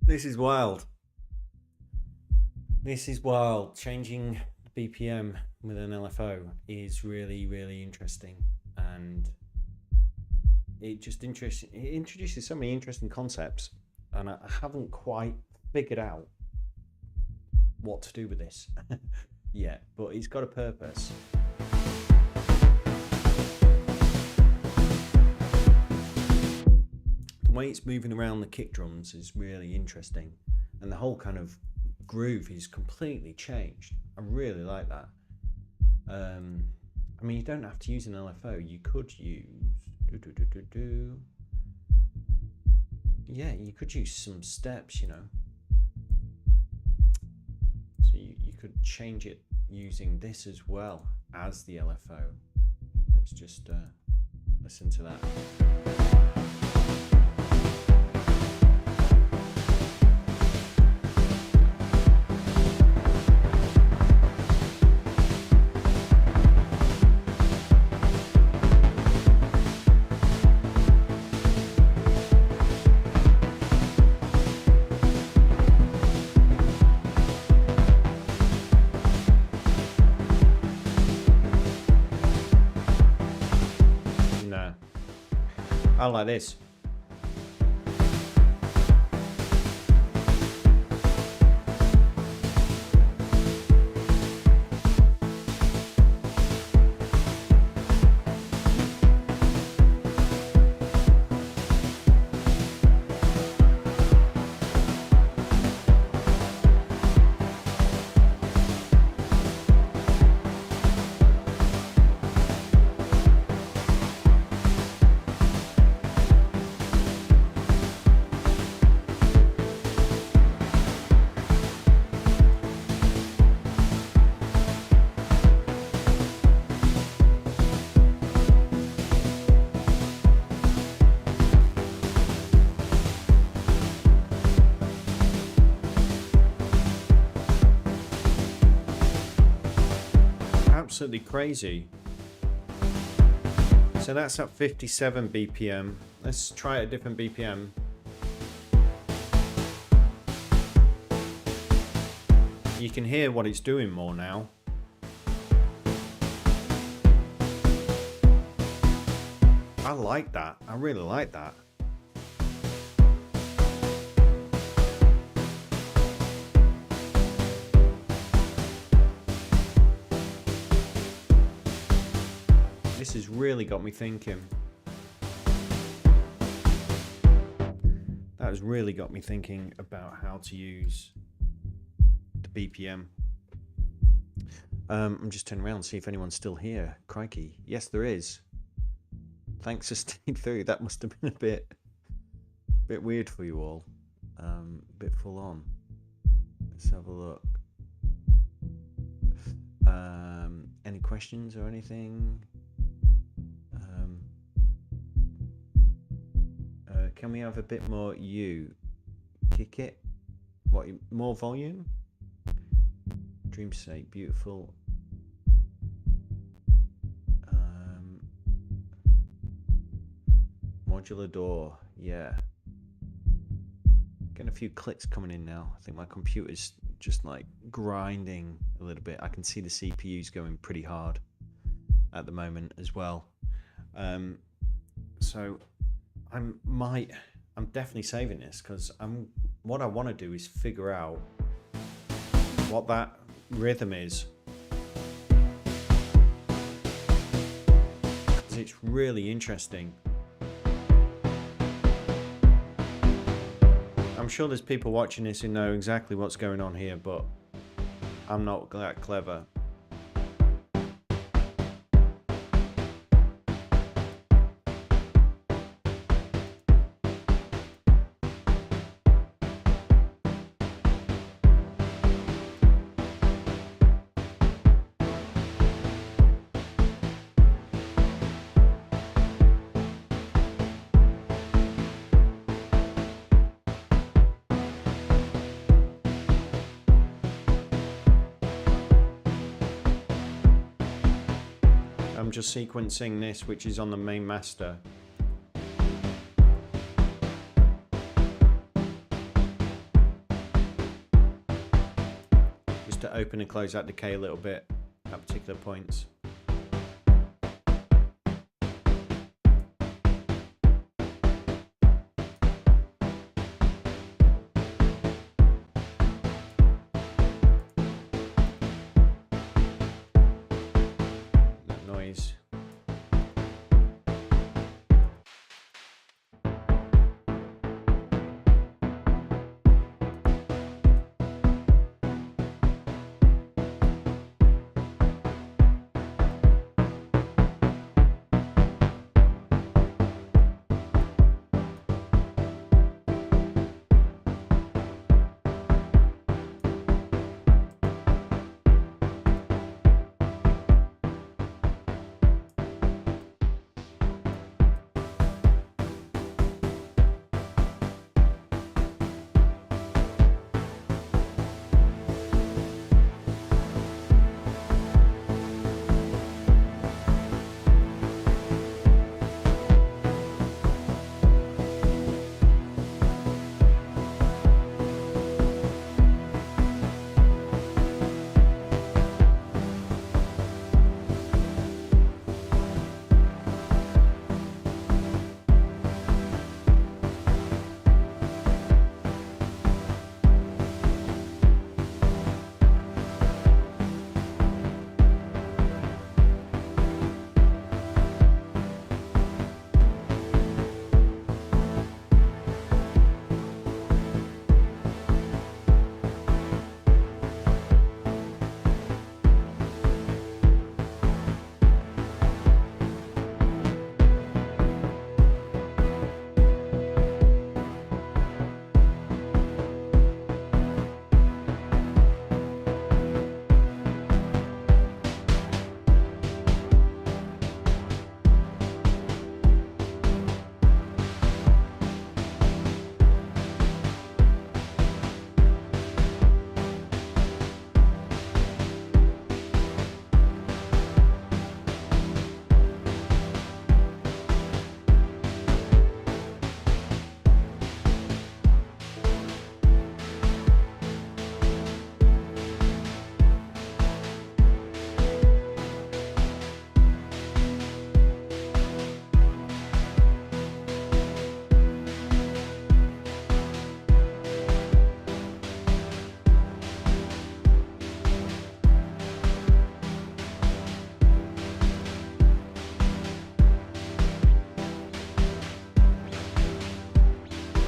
This is wild. This is wild. Changing BPM with an LFO is really, really interesting, and it introduces so many interesting concepts, and I haven't quite figured out what to do with this yet, but it's got a purpose. The way it's moving around the kick drums is really interesting, and the whole kind of groove is completely changed. I really like that. I mean, you don't have to use an LFO. You could use yeah, you could use some steps, you know. So you could change it using this as well as the LFO. Let's just listen to that. I like this. Absolutely crazy. So that's at 57 BPM. Let's try a different BPM. You can hear what it's doing more now. I like that. I really like that. This has really got me thinking. That has really got me thinking about how to use the BPM. I'm just turning around and see if anyone's still here. Crikey. Yes, there is. Thanks for staying through. That must have been a bit weird for you all. A bit full on. Let's have a look. Any questions or anything? Can we have a bit more you? Kick it? What, more volume? Dreamsake, beautiful. Modular door, yeah. Getting a few clicks coming in now. I think my computer's just like grinding a little bit. I can see the CPU's going pretty hard at the moment as well. So I'm definitely saving this because what I want to do is figure out what that rhythm is, because it's really interesting. I'm sure there's people watching this who know exactly what's going on here, but I'm not that clever. I'm just sequencing this, which is on the main master. just to open and close that decay a little bit at particular points. That noise.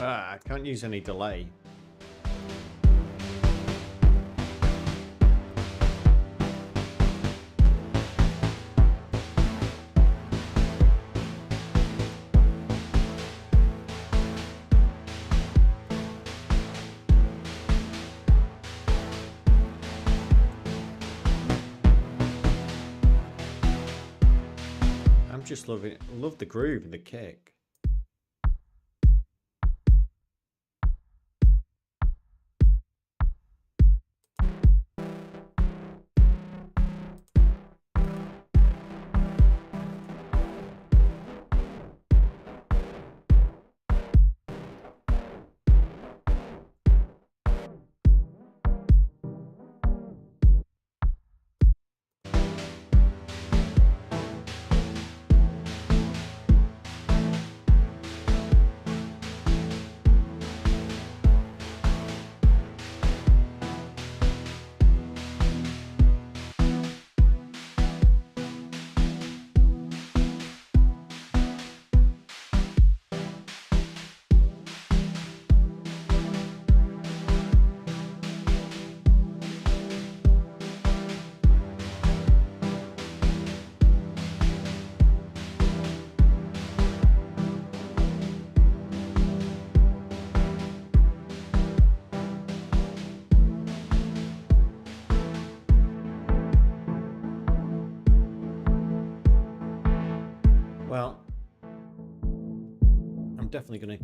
I can't use any delay. I'm just loving it. Love the groove and the kick. Well, I'm definitely going to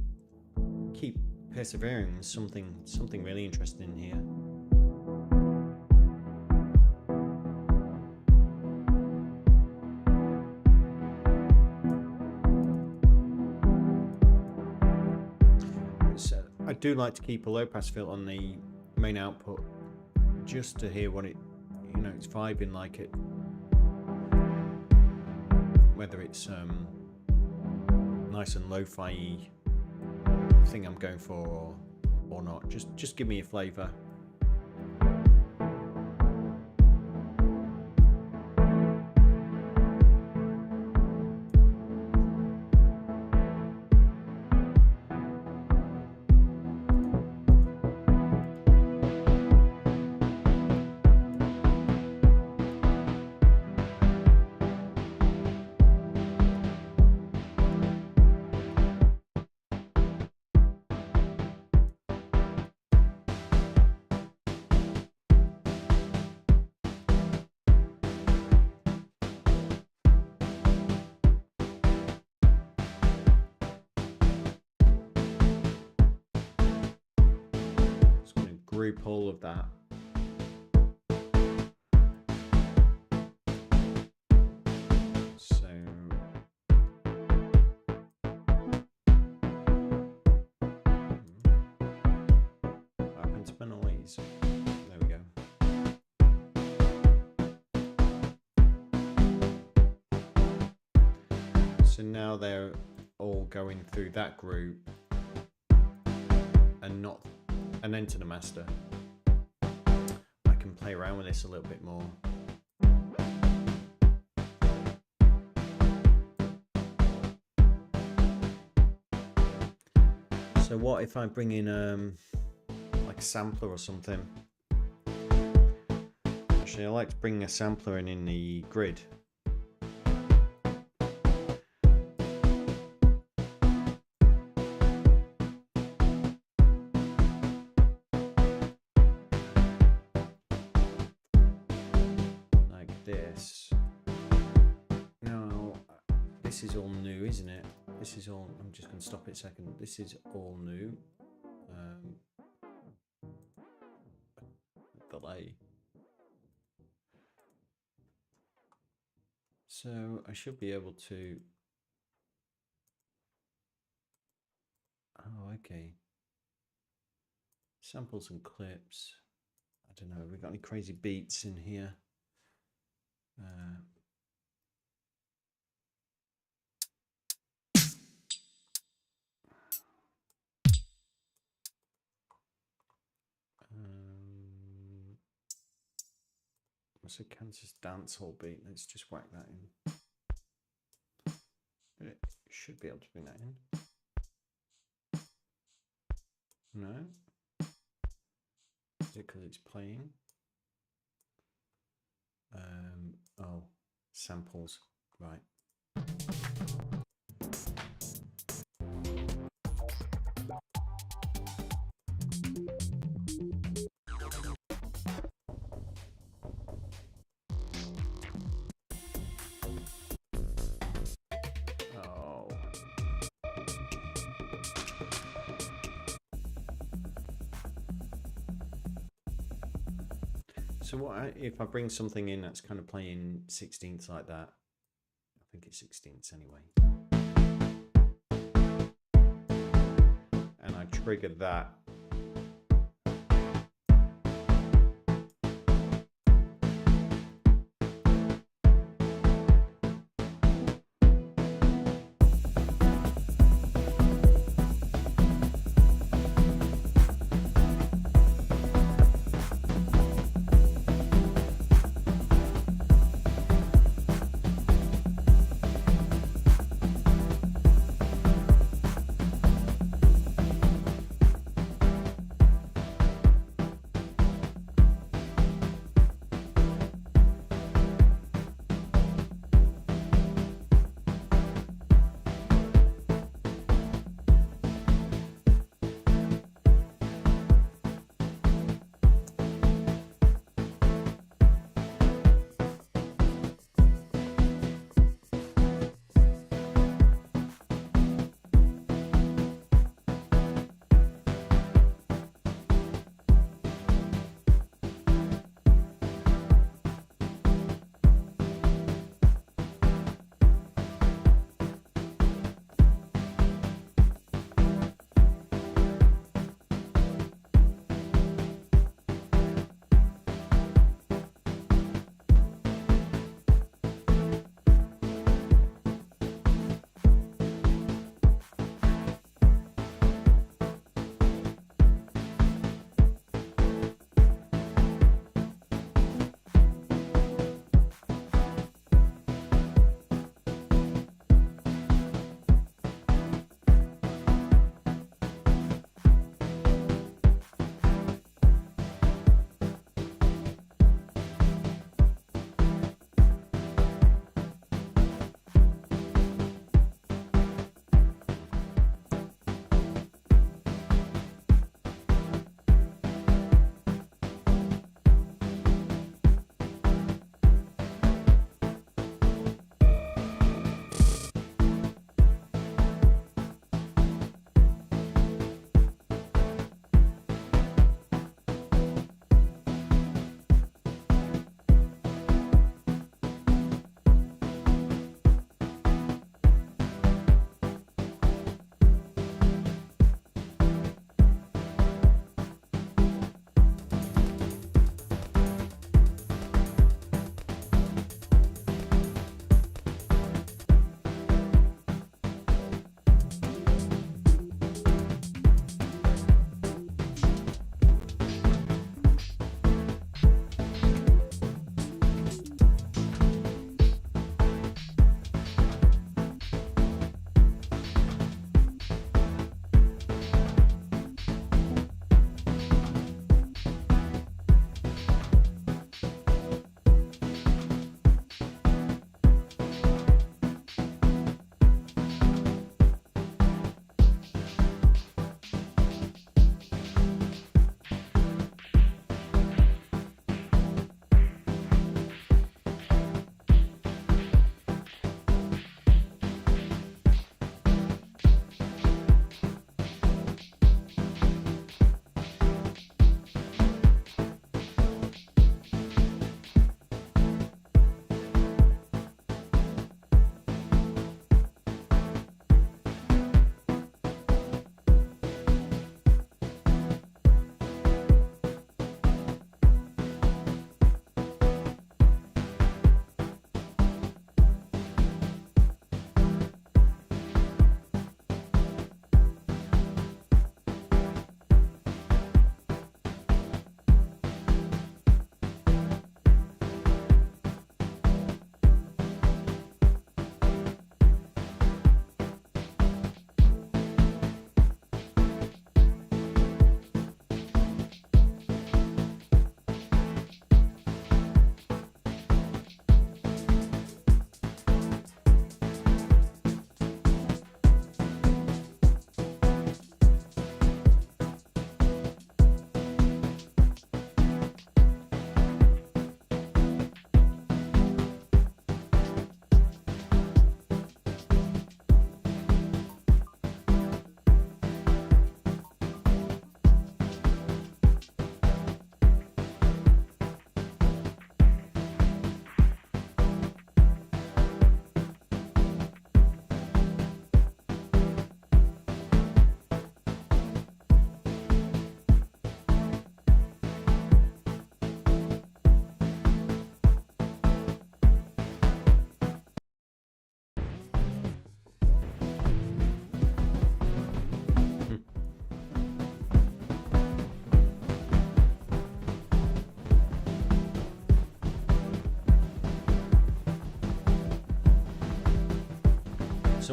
keep persevering with something really interesting in here. So I do like to keep a low pass filter on the main output just to hear what it, you know, it's vibing like it. Whether it's nice and lo-fi thing I'm going for or not. Just give me a flavour. Group all of that. So what happened to my noise? There we go. So now they're all going through that group and then to the master. I can play around with this a little bit more. So what if I bring in like a sampler or something? Actually, I like to bring a sampler in the grid. This is all new, isn't it? This is all, I'm just going to stop it a second. This is all new. Delay. So I should be able to, oh, okay. Samples and clips. I don't know, have we got any crazy beats in here? What's a Kansas dancehall beat? Let's just whack that in. It should be able to bring that in. No? Is it because it's playing? Oh, samples, right. So what if I bring something in that's kind of playing 16ths like that? I think it's 16ths anyway. And I trigger that.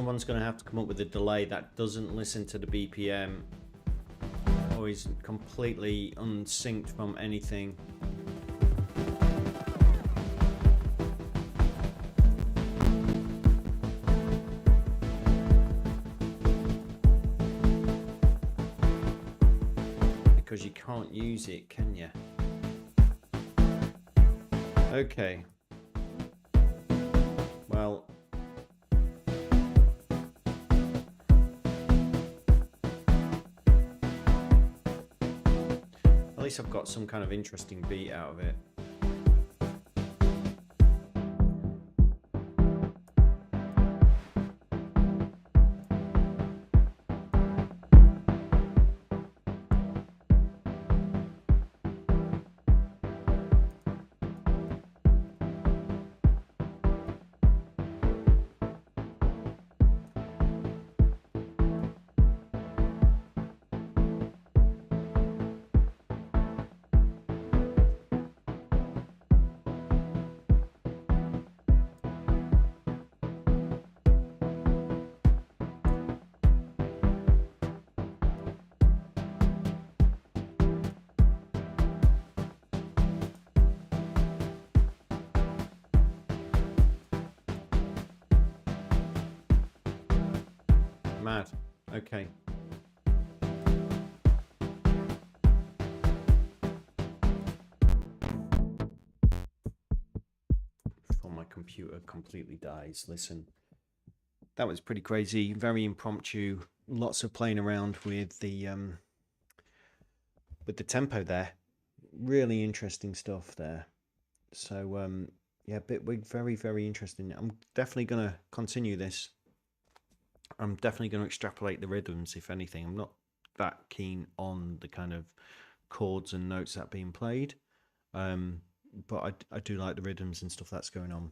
someone's going to have to come up with a delay that doesn't listen to the BPM or is completely unsynced from anything. Because you can't use it, can you? Okay. Well, at least I've got some kind of interesting beat out of it. Mad. Okay. Before my computer completely dies. Listen, that was pretty crazy. Very impromptu. Lots of playing around with the tempo there. Really interesting stuff there. So yeah, Bitwig, very, very interesting. I'm definitely gonna continue this. I'm definitely going to extrapolate the rhythms, if anything. I'm not that keen on the kind of chords and notes that are being played, but I do like the rhythms and stuff that's going on.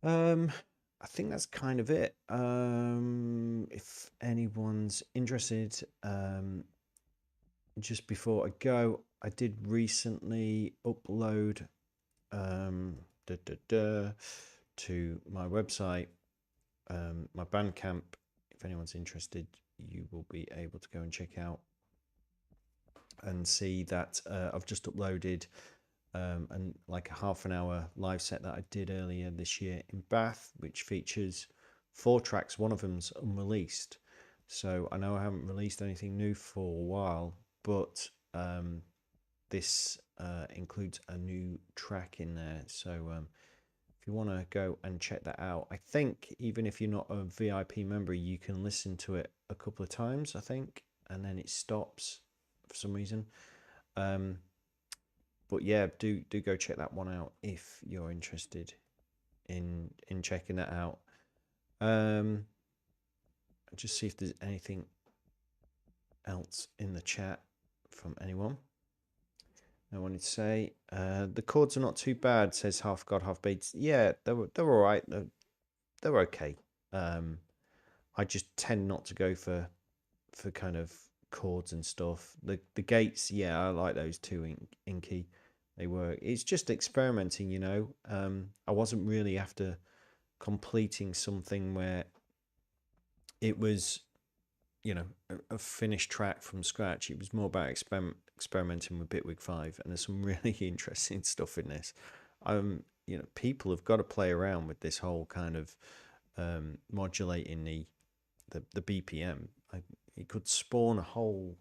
I think that's kind of it. If anyone's interested, just before I go, I did recently upload to my website, my Bandcamp. If anyone's interested, you will be able to go and check out and see that I've just uploaded and like a half an hour live set that I did earlier this year in Bath, which features 4 tracks. One of them's unreleased, so I know I haven't released anything new for a while, but this includes a new track in there. So if you want to go and check that out, I think even if you're not a VIP member, you can listen to it a couple of times, I think, and then it stops for some reason. But yeah, do go check that one out if you're interested in checking that out. Just see if there's anything else in the chat from anyone. I wanted to say the chords are not too bad, says Half God Half Beats. Yeah, they're all right. They're okay. I just tend not to go for kind of chords and stuff. The gates, yeah, I like those too. Inky, they work. It's just experimenting, you know. I wasn't really after completing something where it was, you know, a finished track from scratch. It was more about experimenting with Bitwig 5, and there's some really interesting stuff in this. You know, people have got to play around with this whole kind of modulating the BPM. It could spawn a whole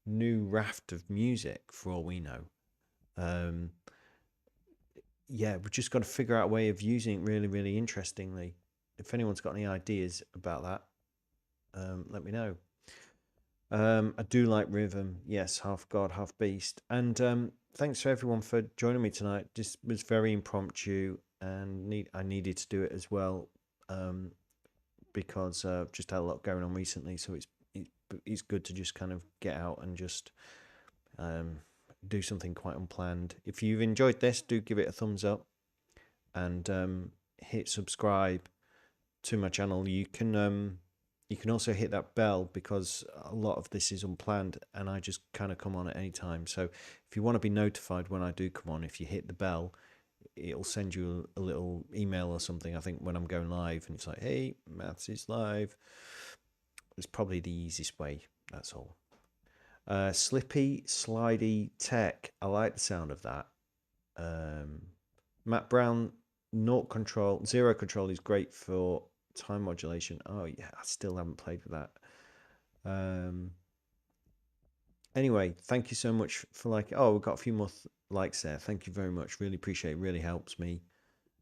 new raft of music for all we know. Yeah, we've just got to figure out a way of using it really, really interestingly. If anyone's got any ideas about that, let me know. I do like rhythm. Yes, half God, half beast. And thanks for everyone for joining me tonight. This was very impromptu, and I needed to do it as well because I've just had a lot going on recently. So it's good to just kind of get out and just do something quite unplanned. If you've enjoyed this, do give it a thumbs up and hit subscribe to my channel. You can also hit that bell because a lot of this is unplanned and I just kind of come on at any time. So if you want to be notified when I do come on, if you hit the bell, it'll send you a little email or something, I think, when I'm going live, and it's like, hey, Maths is live. It's probably the easiest way, that's all. Slippy Slidey Tech, I like the sound of that. Matt Brown, zero control is great for time modulation. Oh yeah, I still haven't played with that. Anyway, thank you so much for we've got a few more likes there. Thank you very much. Really appreciate it. Really helps me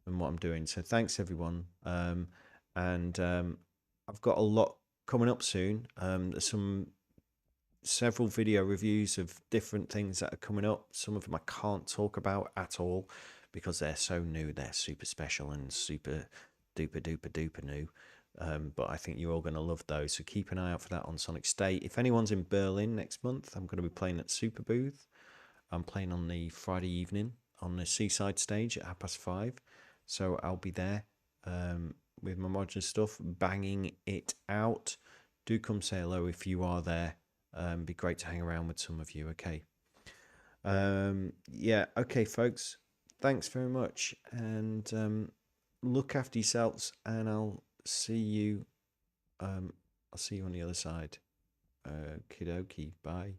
and what I'm doing. So thanks everyone. And I've got a lot coming up soon. There's several video reviews of different things that are coming up. Some of them I can't talk about at all because they're so new. They're super special and super duper duper duper new. But I think you're all going to love those. So keep an eye out for that on Sonic State. If anyone's in Berlin next month, I'm going to be playing at Super Booth. I'm playing on the Friday evening on the Seaside stage at 5:30. So I'll be there with my modular stuff, banging it out. Do come say hello if you are there. Be great to hang around with some of you. Okay. Yeah. Okay, folks. Thanks very much, and look after yourselves. And I'll see you. I'll see you on the other side. Okie dokie. Bye.